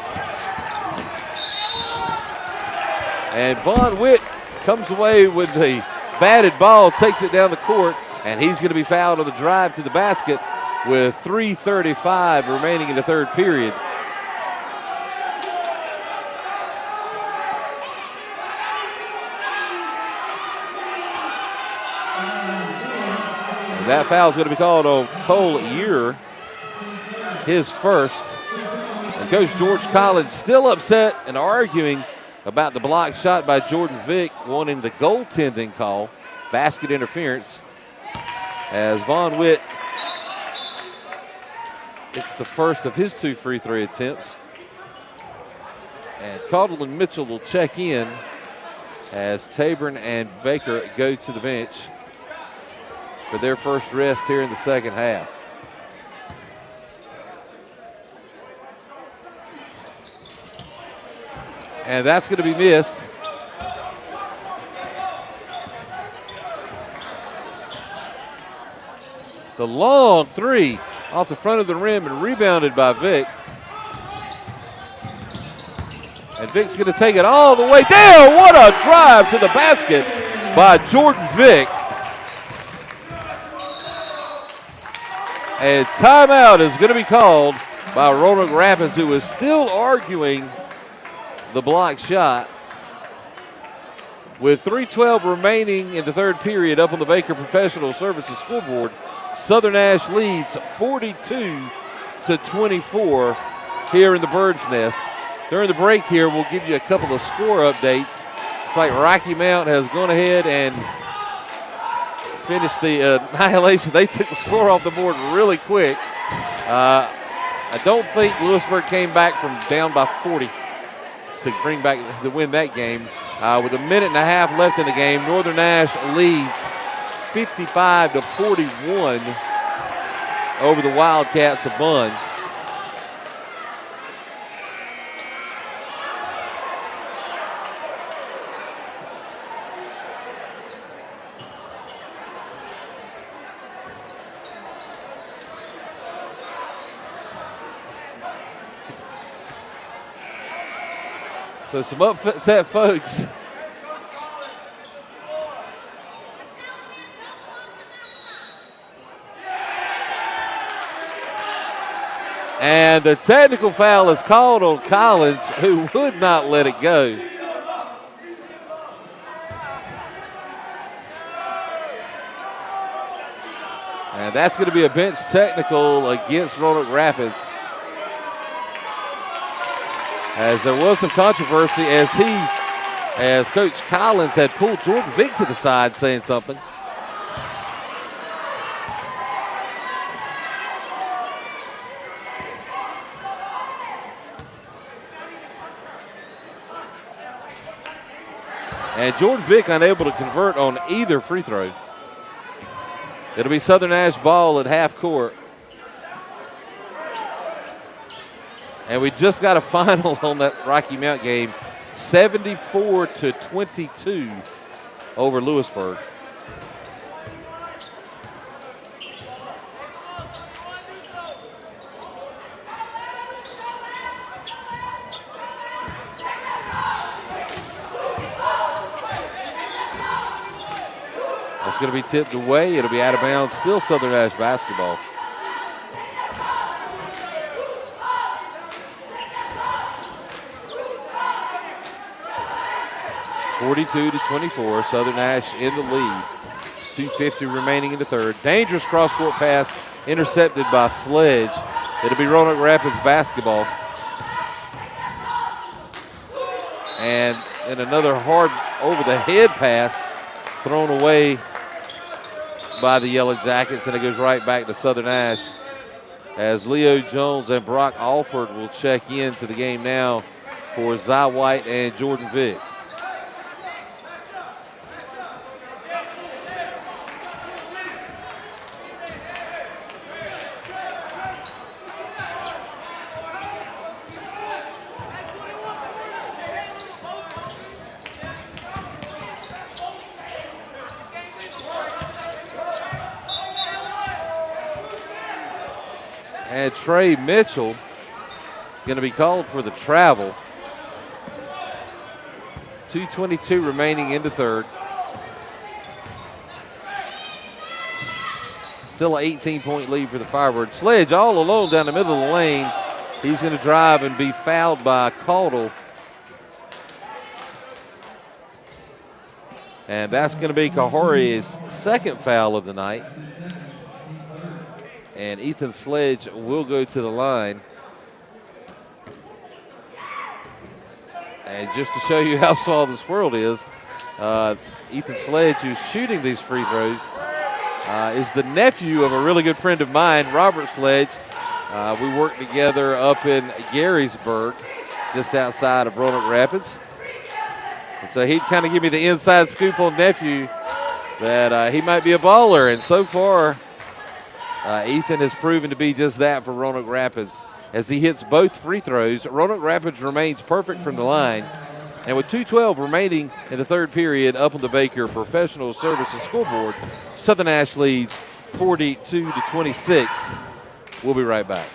And Vaughn Witt comes away with the batted ball, takes it down the court, and he's going to be fouled on the drive to the basket with 3:35 remaining in the third period. That foul is going to be called on Cole Ear, his first. And Coach George Collins still upset and arguing about the block shot by Jordan Vick, wanting the goaltending call, basket interference, as Von Witt, it's the first of his 2 free throw attempts. And Caudle and Mitchell will check in as Taborn and Baker go to the bench for their first rest here in the second half. And that's going to be missed. The long three off the front of the rim and rebounded by Vick. And Vick's going to take it all the way down. What a drive to the basket by Jordan Vick. And timeout is going to be called by Roanoke Rapids, who is still arguing the block shot. With 3:12 remaining in the third period up on the Baker Professional Services scoreboard, Southern Nash leads 42-24 here in the Bird's Nest. During the break here, we'll give you a couple of score updates. It's like Rocky Mount has gone ahead and finished the annihilation. They took the score off the board really quick. I don't think Lewisburg came back from down by 40 to win that game. With a minute and a half left in the game, Northern Nash leads 55-41 over the Wildcats of Bunn. So some upset folks. And the technical foul is called on Collins, who would not let it go. And that's going to be a bench technical against Roanoke Rapids. As there was some controversy as Coach Collins had pulled Jordan Vick to the side saying something. And Jordan Vick unable to convert on either free throw. It'll be Southern Nash ball at half court. And we just got a final on that Rocky Mount game, 74-22 over Lewisburg. It's going to be tipped away. It'll be out of bounds. Still Southern Nash basketball. (42-24), Southern Nash in the lead. 2:50 remaining in the third. Dangerous cross-court pass intercepted by Sledge. It'll be Roanoke Rapids basketball. And another hard over-the-head pass thrown away by the Yellow Jackets, and it goes right back to Southern Nash as Leo Jones and Brock Alford will check into the game now for Zy White and Jordan Vick. And Trey Mitchell going to be called for the travel. 2:22 remaining in the third. Still an 18-point lead for the Firebirds. Sledge all alone down the middle of the lane. He's going to drive and be fouled by Caudle. And that's going to be Kahori's second foul of the night. And Ethan Sledge will go to the line. And just to show you how small this world is, Ethan Sledge, who's shooting these free throws, is the nephew of a really good friend of mine, Robert Sledge. We worked together up in Garysburg, just outside of Roanoke Rapids. And so he'd kind of give me the inside scoop on nephew that he might be a baller. And so far, Ethan has proven to be just that for Roanoke Rapids. As he hits both free throws, Roanoke Rapids remains perfect from the line. And with 2:12 remaining in the third period, up on the Baker Professional Services scoreboard, Southern Nash leads 42-26. We'll be right back.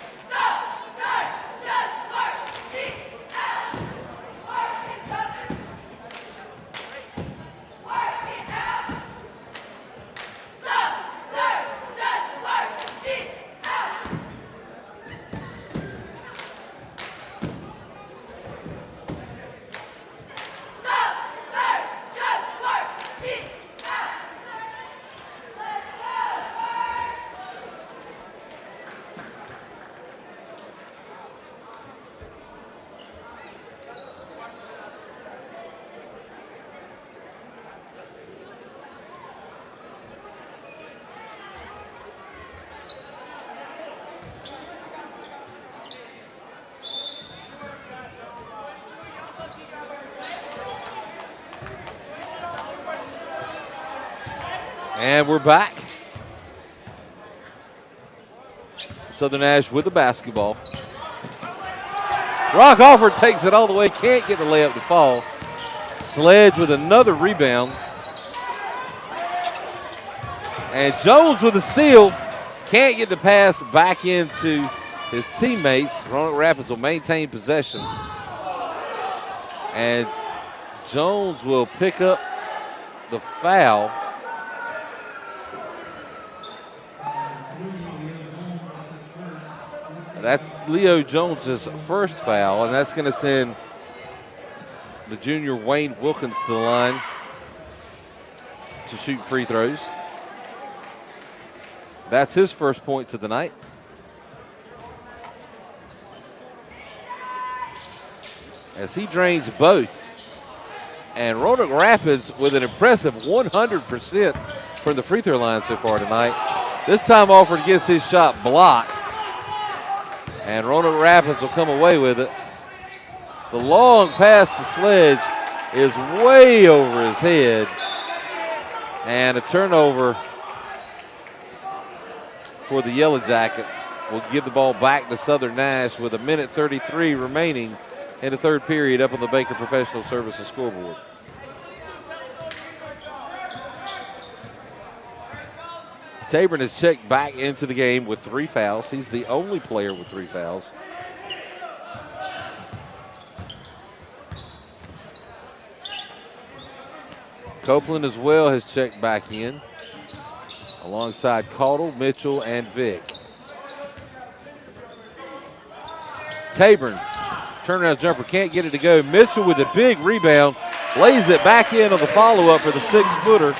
And we're back. Southern Nash with the basketball. Rockover takes it all the way, can't get the layup to fall. Sledge with another rebound. And Jones with a steal. Can't get the pass back into his teammates. Roanoke Rapids will maintain possession. And Jones will pick up the foul. That's Leo Jones's first foul, and that's going to send the junior Wayne Wilkins to the line to shoot free throws. That's his first points of the night. As he drains both. And Roanoke Rapids with an impressive 100% from the free throw line so far tonight. This time Alford gets his shot blocked. And Roanoke Rapids will come away with it. The long pass to Sledge is way over his head. And a turnover for the Yellow Jackets will give the ball back to Southern Nash with 1:33 remaining in the third period up on the Baker Professional Services scoreboard. Tabron has checked back into the game with 3 fouls. He's the only player with 3 fouls. Copeland as well has checked back in alongside Caudle, Mitchell, and Vick. Tabron, turnaround jumper, can't get it to go. Mitchell with a big rebound, lays it back in on the follow-up for the 6-footer.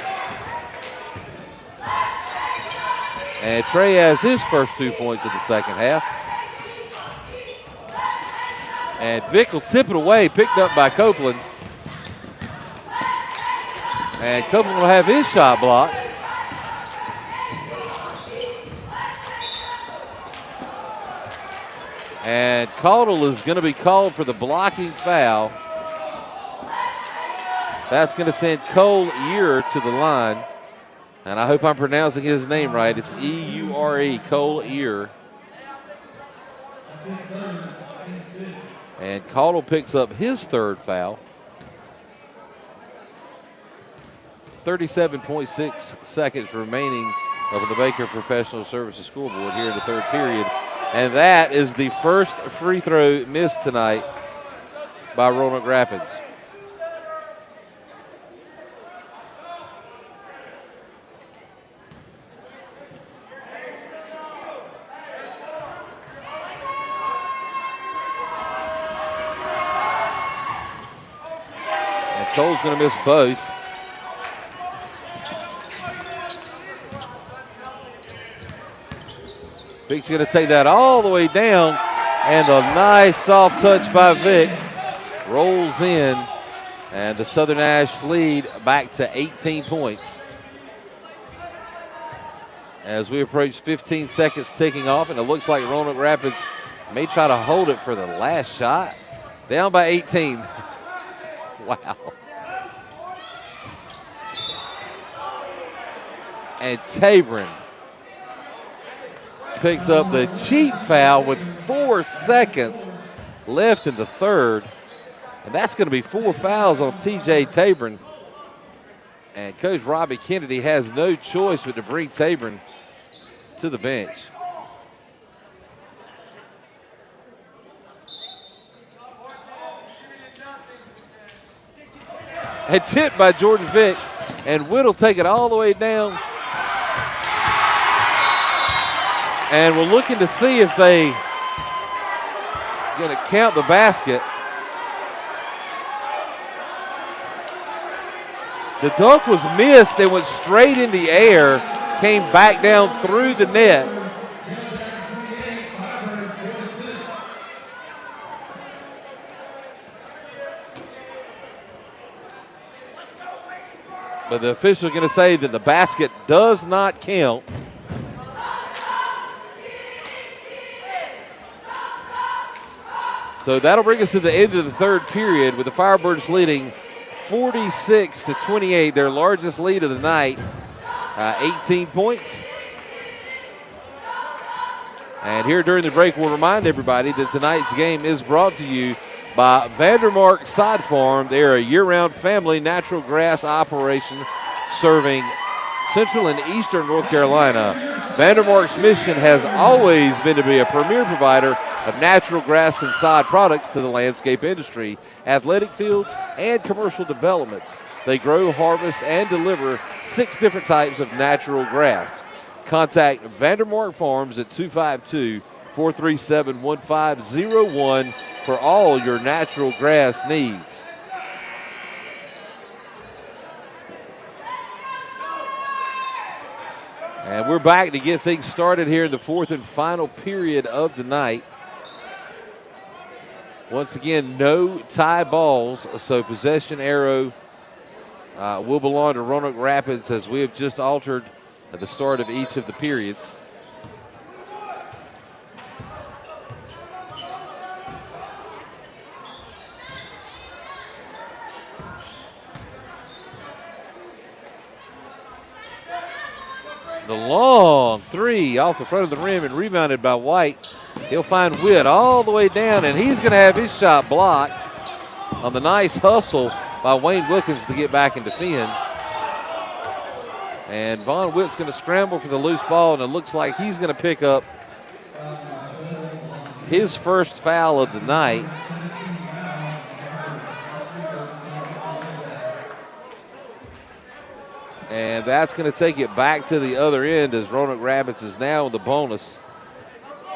And Trey has his first 2 points of the second half. And Vick will tip it away, picked up by Copeland. And Copeland will have his shot blocked. And Caudle is going to be called for the blocking foul. That's going to send Cole Eure to the line. And I hope I'm pronouncing his name right. It's E-U-R-E, Cole Eure. And Caudle picks up his third foul. 37.6 seconds remaining of the Baker Professional Services scoreboard here in the third period. And that is the first free throw missed tonight by Roanoke Rapids. Cole's going to miss both. Vic's going to take that all the way down, and a nice soft touch by Vic. Rolls in, and the Southern Nash lead back to 18 points. As we approach 15 seconds ticking off, and it looks like Roanoke Rapids may try to hold it for the last shot. Down by 18. Wow. And Tabron picks up the cheap foul with 4 seconds left in the third. And that's going to be 4 fouls on TJ Tabron. And Coach Robbie Kennedy has no choice but to bring Tabron to the bench. And tipped by Jordan Vick, and Witt will take it all the way down. And we're looking to see if they going to count the basket. The dunk was missed and went straight in the air, came back down through the net. But the official is going to say that the basket does not count. So that'll bring us to the end of the third period with the Firebirds leading 46-28, their largest lead of the night, 18 points. And here during the break, we'll remind everybody that tonight's game is brought to you by Vandermark Sod Farm. They're a year-round family natural grass operation serving Central and Eastern North Carolina. Vandermark's mission has always been to be a premier provider of natural grass and sod products to the landscape industry, athletic fields, and commercial developments. They grow, harvest, and deliver 6 different types of natural grass. Contact Vandermark Farms at 252-437-1501 for all your natural grass needs. And we're back to get things started here in the fourth and final period of the night. Once again, no tie balls, so possession arrow will belong to Roanoke Rapids as we have just altered at the start of each of the periods. The long three off the front of the rim and rebounded by White. He'll find Witt all the way down, and he's going to have his shot blocked on the nice hustle by Wayne Wilkins to get back and defend. And Von Witt's going to scramble for the loose ball, and it looks like he's going to pick up his first foul of the night. And that's going to take it back to the other end as Roanoke Rapids is now in the bonus.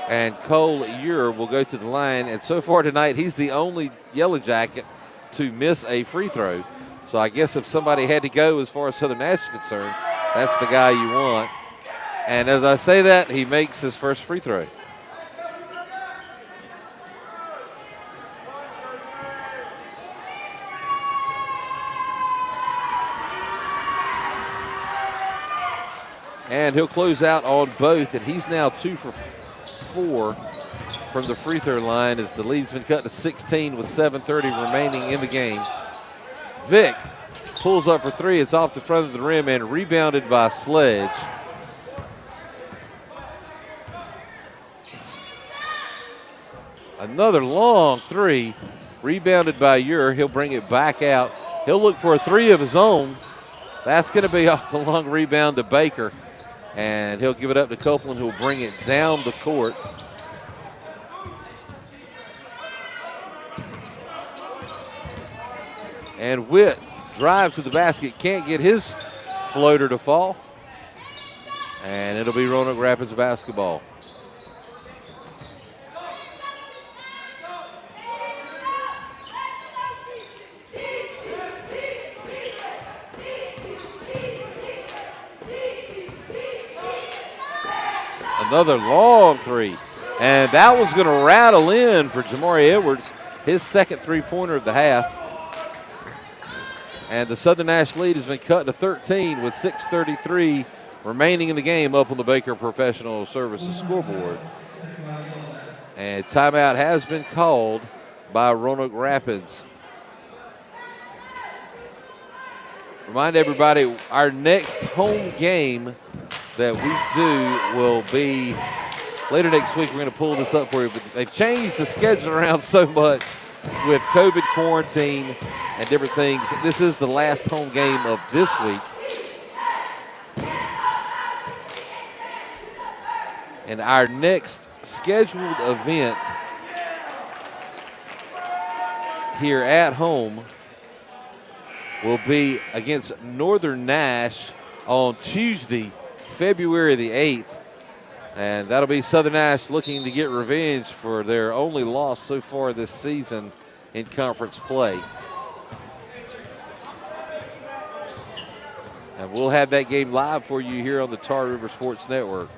And Cole Ure will go to the line. And so far tonight, he's the only Yellow Jacket to miss a free throw. So I guess if somebody had to go as far as Southern Nash is concerned, that's the guy you want. And as I say that, he makes his first free throw. And he'll close out on both, and he's now 2 for 4 from the free throw line as the lead's been cut to 16 with 7:30 remaining in the game. Vic pulls up for 3. It's off the front of the rim and rebounded by Sledge. Another long 3, rebounded by Ure. He'll bring it back out. He'll look for a 3 of his own. That's going to be off the long rebound to Baker. And he'll give it up to Copeland, who will bring it down the court. And Witt drives to the basket, can't get his floater to fall. And it'll be Roanoke Rapids basketball. Another long three. And that one's going to rattle in for Jamari Edwards, his second three-pointer of the half. And the Southern Nash lead has been cut to 13 with 6:33 remaining in the game up on the Baker Professional Services scoreboard. And timeout has been called by Roanoke Rapids. Remind everybody, our next home game that we do will be later next week. We're going to pull this up for you. But they've changed the schedule around so much with COVID quarantine and different things. This is the last home game of this week. And our next scheduled event here at home will be against Northern Nash on Tuesday, February the 8th. And that'll be Southern Nash looking to get revenge for their only loss so far this season in conference play. And we'll have that game live for you here on the Tar River Sports Network.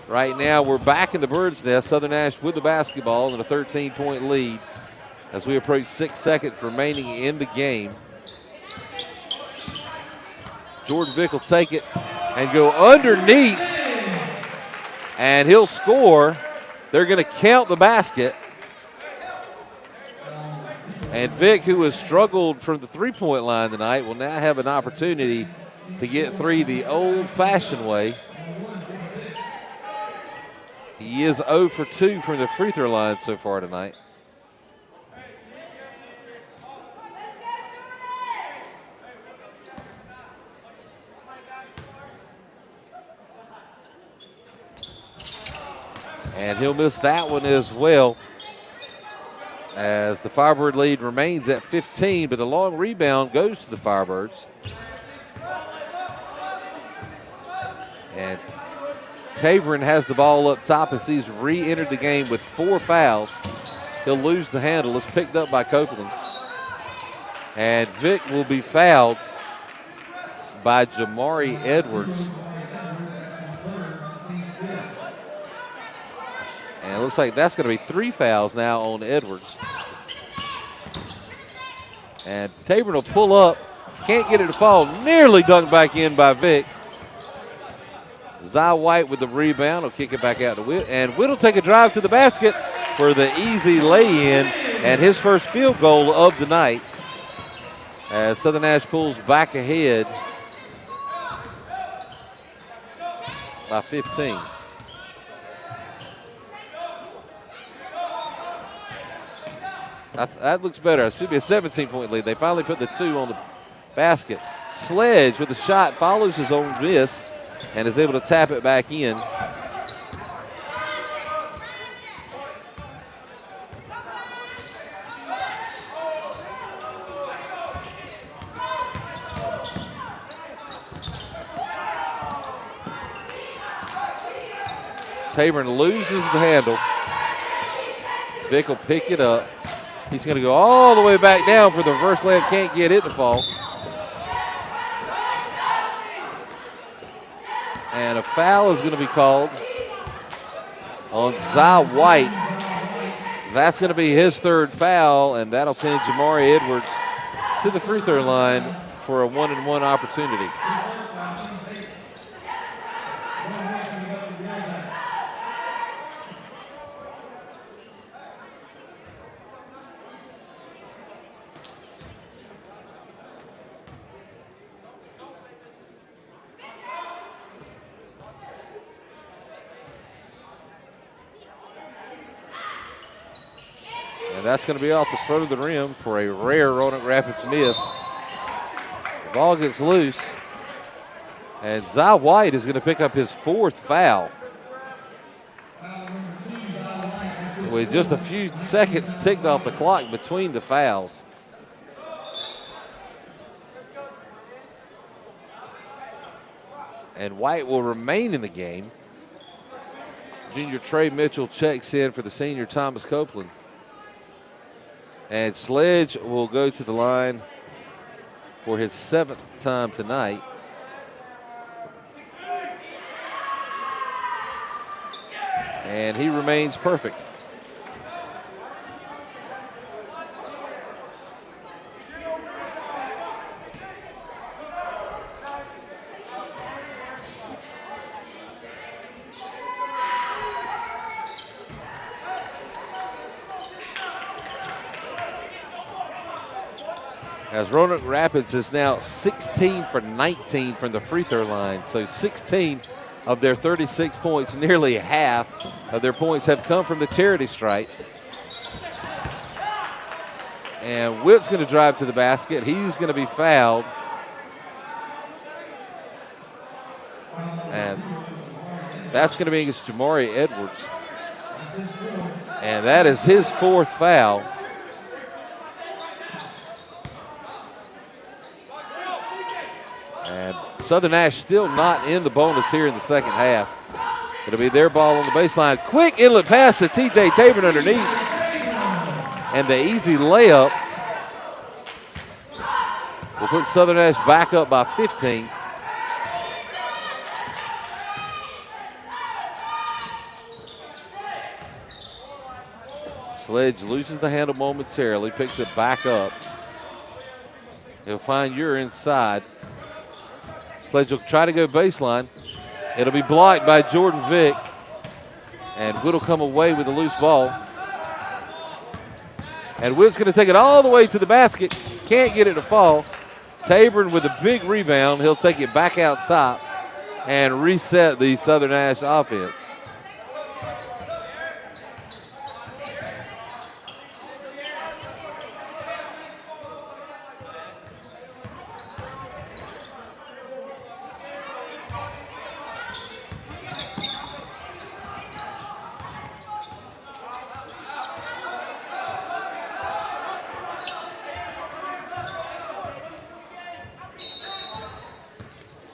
Right now, we're back in the bird's nest. Southern Nash with the basketball and a 13-point lead as we approach 6 seconds remaining in the game. Jordan Vick will take it and go underneath, and he'll score. They're going to count the basket. And Vick, who has struggled from the three-point line tonight, will now have an opportunity to get three the old-fashioned way. He is 0 for 2 from the free throw line so far tonight. And he'll miss that one as well, as the Firebird lead remains at 15, but the long rebound goes to the Firebirds. And Tabron has the ball up top as he's re-entered the game with 4 fouls. He'll lose the handle. It's picked up by Copeland. And Vick will be fouled by Jamari Edwards. And it looks like that's going to be 3 fouls now on Edwards. And Tabron will pull up. Can't get it to fall. Nearly dunked back in by Vick. Zy White with the rebound will kick it back out to Witt. And Witt will take a drive to the basket for the easy lay-in and his first field goal of the night, as Southern Nash pulls back ahead by 15. That looks better. It should be a 17-point lead. They finally put the 2 on the basket. Sledge with the shot follows his own miss and is able to tap it back in. Tabron loses the handle. Vick will pick it up. He's going to go all the way back down for the reverse layup. Can't get it to fall. And a foul is going to be called on Zy White. That's going to be his 3rd foul, and that'll send Jamari Edwards to the free throw line for a 1-and-1 opportunity. That's going to be off the front of the rim for a rare Roanoke Rapids miss. The ball gets loose, and Zy White is going to pick up his 4th foul. With just a few seconds ticked off the clock between the fouls. And White will remain in the game. Junior Trey Mitchell checks in for the senior Thomas Copeland. And Sledge will go to the line for his 7th time tonight. and he remains perfect. As Roanoke Rapids is now 16 for 19 from the free throw line. So 16 of their 36 points, nearly half of their points have come from the charity stripe. And Witt's going to drive to the basket. He's going to be fouled. And that's going to be against Jamari Edwards. And that is his fourth foul. And Southern Nash still not in the bonus here in the second half. It'll be their ball on the baseline. Quick inlet pass to TJ Tabor underneath. And the easy layup will put Southern Nash back up by 15. Sledge loses the handle momentarily, picks it back up. He'll find Ure inside. Sledge will try to go baseline. It'll be blocked by Jordan Vick. And Witt will come away with a loose ball. And Witt's going to take it all the way to the basket. Can't get it to fall. Tabor with a big rebound. He'll take it back out top and reset the Southern Nash offense.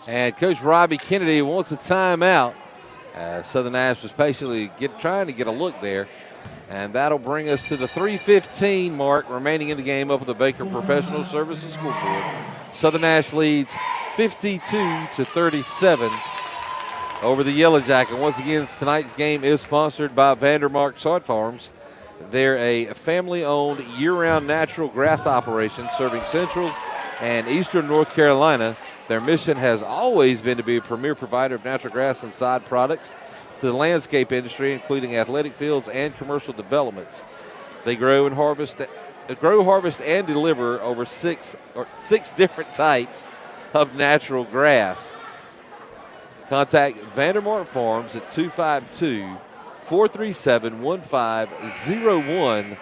And Coach Robbie Kennedy wants a timeout. Southern Nash was patiently trying to get a look there. And that'll bring us to the 3:15 mark remaining in the game up at the Baker Professional Services Scoreboard. Southern Nash leads 52-37 over the Yellow Jacket. Once again, tonight's game is sponsored by Vandermark Sod Farms. They're a family-owned year-round natural grass operation serving Central and Eastern North Carolina. Their mission has always been to be a premier provider of natural grass and sod products to the landscape industry, including athletic fields and commercial developments. They grow, harvest, and deliver over six different types of natural grass. Contact Vandermark Farms at 252-437-1501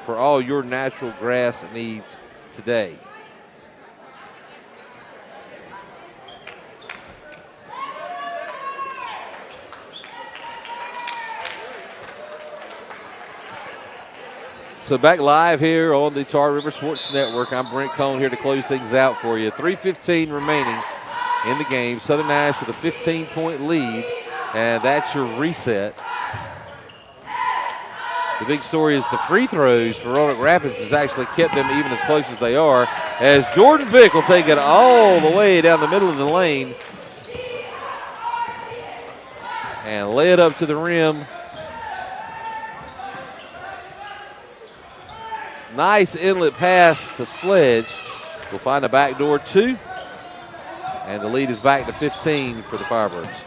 for all your natural grass needs today. So back live here on the Tar River Sports Network. I'm Brent Cohn here to close things out for you. 3:15 remaining in the game. Southern Nash with a 15-point lead, and that's your reset. The big story is the free throws for Roanoke Rapids has actually kept them even as close as they are, as Jordan Vick will take it all the way down the middle of the lane and lay it up to the rim. Nice inlet pass to Sledge. We'll find a backdoor two. And the lead is back to 15 for the Firebirds.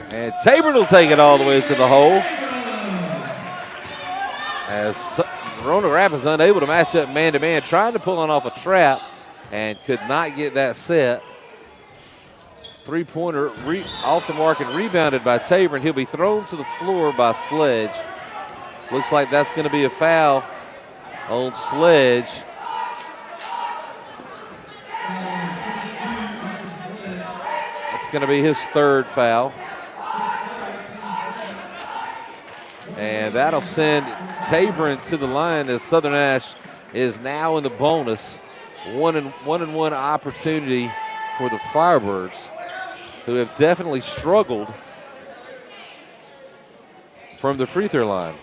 And Tabor will take it all the way to the hole. As Roanoke Rapids unable to match up man-to-man, trying to pull on off a trap and could not get that set. Three-pointer off the mark and rebounded by Tabor, and he'll be thrown to the floor by Sledge. Looks like that's going to be a foul on Sledge. That's going to be his third foul. And that'll send Tabor to the line as Southern Nash is now in the bonus. One and one opportunity for the Firebirds, who have definitely struggled from the free throw line.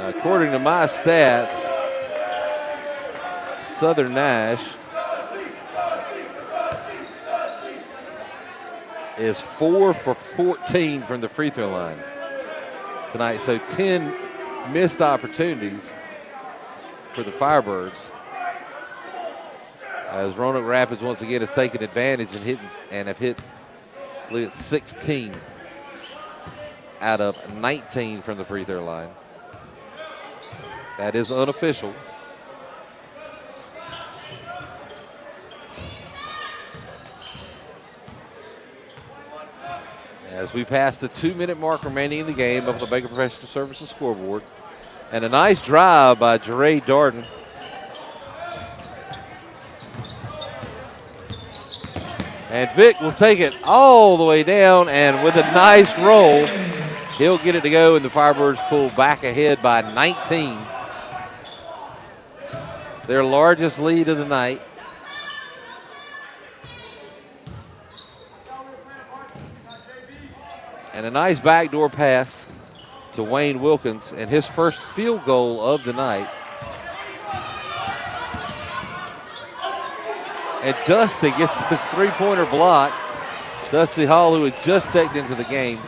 According to my stats, Southern Nash is 4 for 14 from the free throw line tonight. So 10 missed opportunities for the Firebirds. As Roanoke Rapids once again has taken advantage and have hit, I believe it's 16 out of 19 from the free throw line. That is unofficial. As we pass the 2-minute mark remaining in the game up on the Baker Professional Services scoreboard. And a nice drive by Jeray Darden. And Vic will take it all the way down, and with a nice roll, he'll get it to go, and the Firebirds pull back ahead by 19. Their largest lead of the night. And a nice backdoor pass to Wayne Wilkins, and his first field goal of the night. And Dusty gets his three-pointer block. Dusty Hall, who had just checked into the game.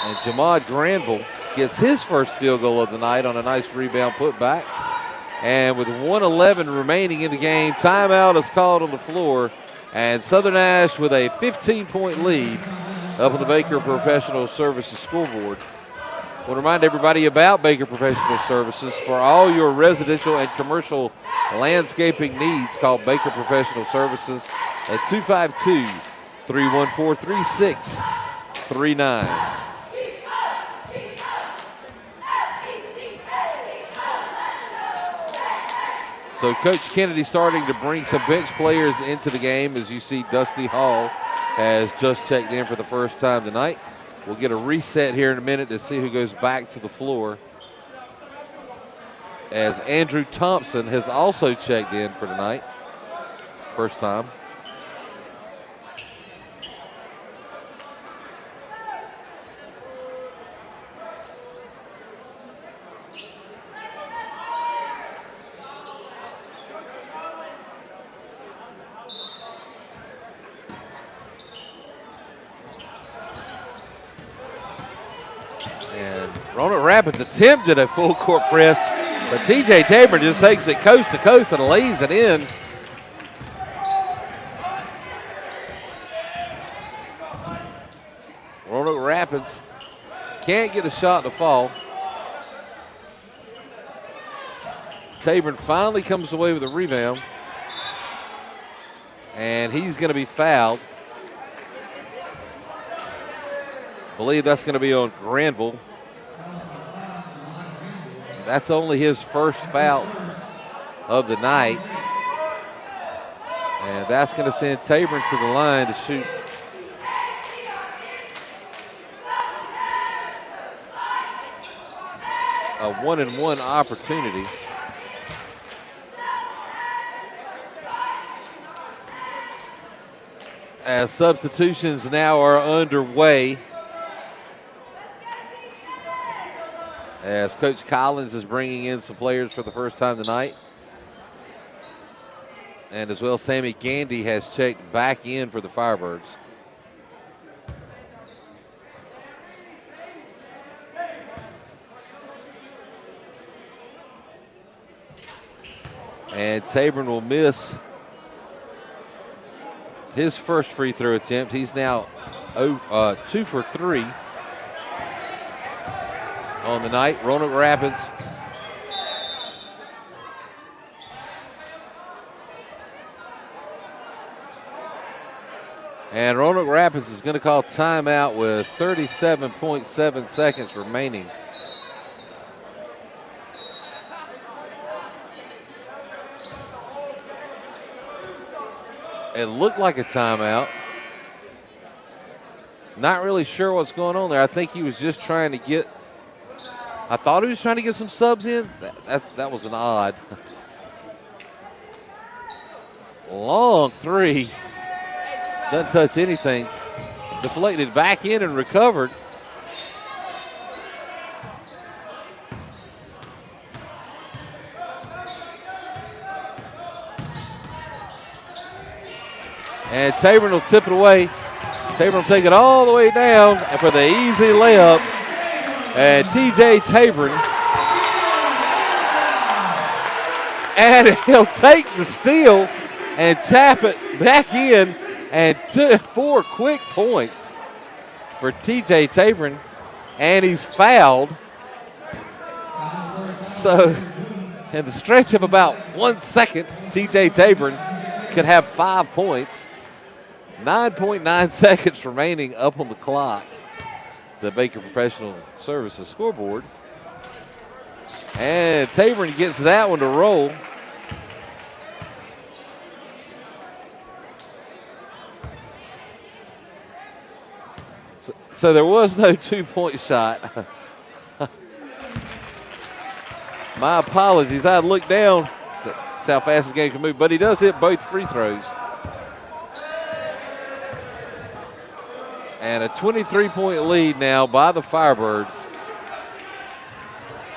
And Jamad Granville gets his first field goal of the night on a nice rebound putback. And with 1:11 remaining in the game, timeout is called on the floor. And Southern Nash with a 15-point lead up on the Baker Professional Services scoreboard. I want to remind everybody about Baker Professional Services. For all your residential and commercial landscaping needs, call Baker Professional Services at 252-314-3639. So Coach Kennedy starting to bring some bench players into the game. As you see, Dusty Hall has just checked in for the first time tonight. We'll get a reset here in a minute to see who goes back to the floor, as Andrew Thompson has also checked in for tonight. First time. Roanoke Rapids attempted a full court press, but TJ Tabor just takes it coast to coast and lays it in. Roanoke Rapids can't get the shot to fall. Tabor finally comes away with a rebound, and he's going to be fouled. I believe that's going to be on Granville. That's only his first foul of the night. And that's going to send Tabor to the line to shoot. A 1-and-1 opportunity. As substitutions now are underway. As Coach Collins is bringing in some players for the first time tonight. And as well, Sammy Gandy has checked back in for the Firebirds. And Tabor will miss his first free throw attempt. He's now 2 for 3 on the night. Roanoke Rapids and Roanoke Rapids is going to call timeout with 37.7 seconds remaining. It looked like a timeout. Not really sure what's going on there. I think he was just trying to get, I thought he was trying to get some subs in. That was an odd. Long three. Doesn't touch anything. Deflected back in and recovered. And Tabor will tip it away. Tabor will take it all the way down and for the easy layup. And TJ Tabor. And he'll take the steal and tap it back in. And 4 quick points for TJ Tabor. And he's fouled. So in the stretch of about 1 second, TJ Tabor could have 5 points. 9.9 seconds remaining up on the clock. The Baker Professional Services scoreboard. And Tabor gets that one to roll. So there was no 2-point shot. My apologies. I looked down. That's how fast this game can move. But he does hit both free throws. And a 23-point lead now by the Firebirds.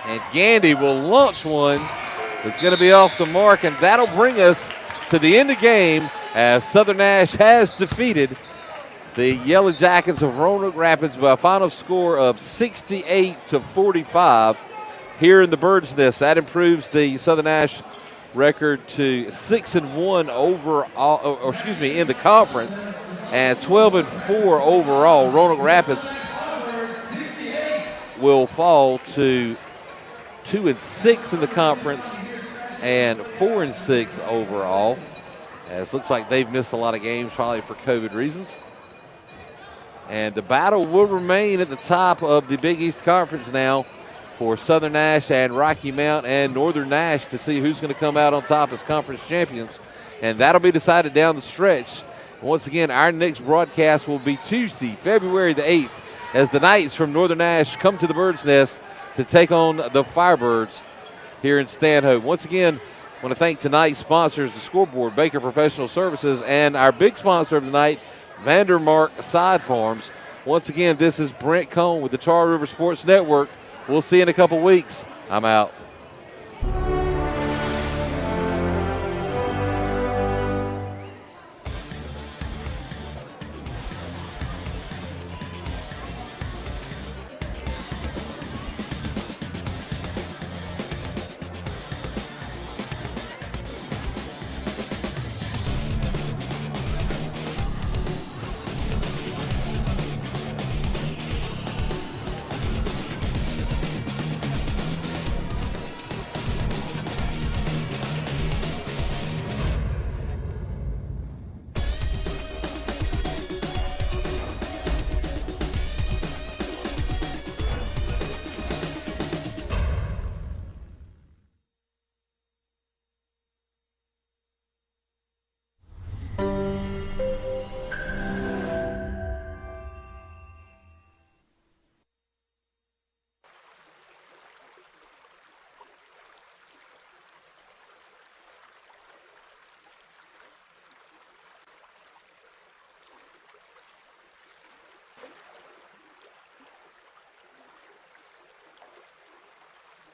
And Gandy will launch one. It's going to be off the mark, and that'll bring us to the end of the game as Southern Nash has defeated the Yellow Jackets of Roanoke Rapids by a final score of 68-45 here in the Bird's Nest. That improves the Southern Nash record to 6-1 overall, in the conference, and 12-4 overall. Roanoke Rapids will fall to 2-6 in the conference and 4-6 overall. As it looks like they've missed a lot of games, probably for COVID reasons. And the battle will remain at the top of the Big East Conference now for Southern Nash and Rocky Mount and Northern Nash to see who's going to come out on top as conference champions. And that'll be decided down the stretch. Once again, our next broadcast will be Tuesday, February the 8th, as the Knights from Northern Nash come to the Bird's Nest to take on the Firebirds here in Stanhope. Once again, I want to thank tonight's sponsors, the scoreboard, Baker Professional Services, and our big sponsor of the night, Vandermark Side Farms. Once again, this is Brent Cohn with the Tar River Sports Network. We'll see you in a couple weeks. I'm out.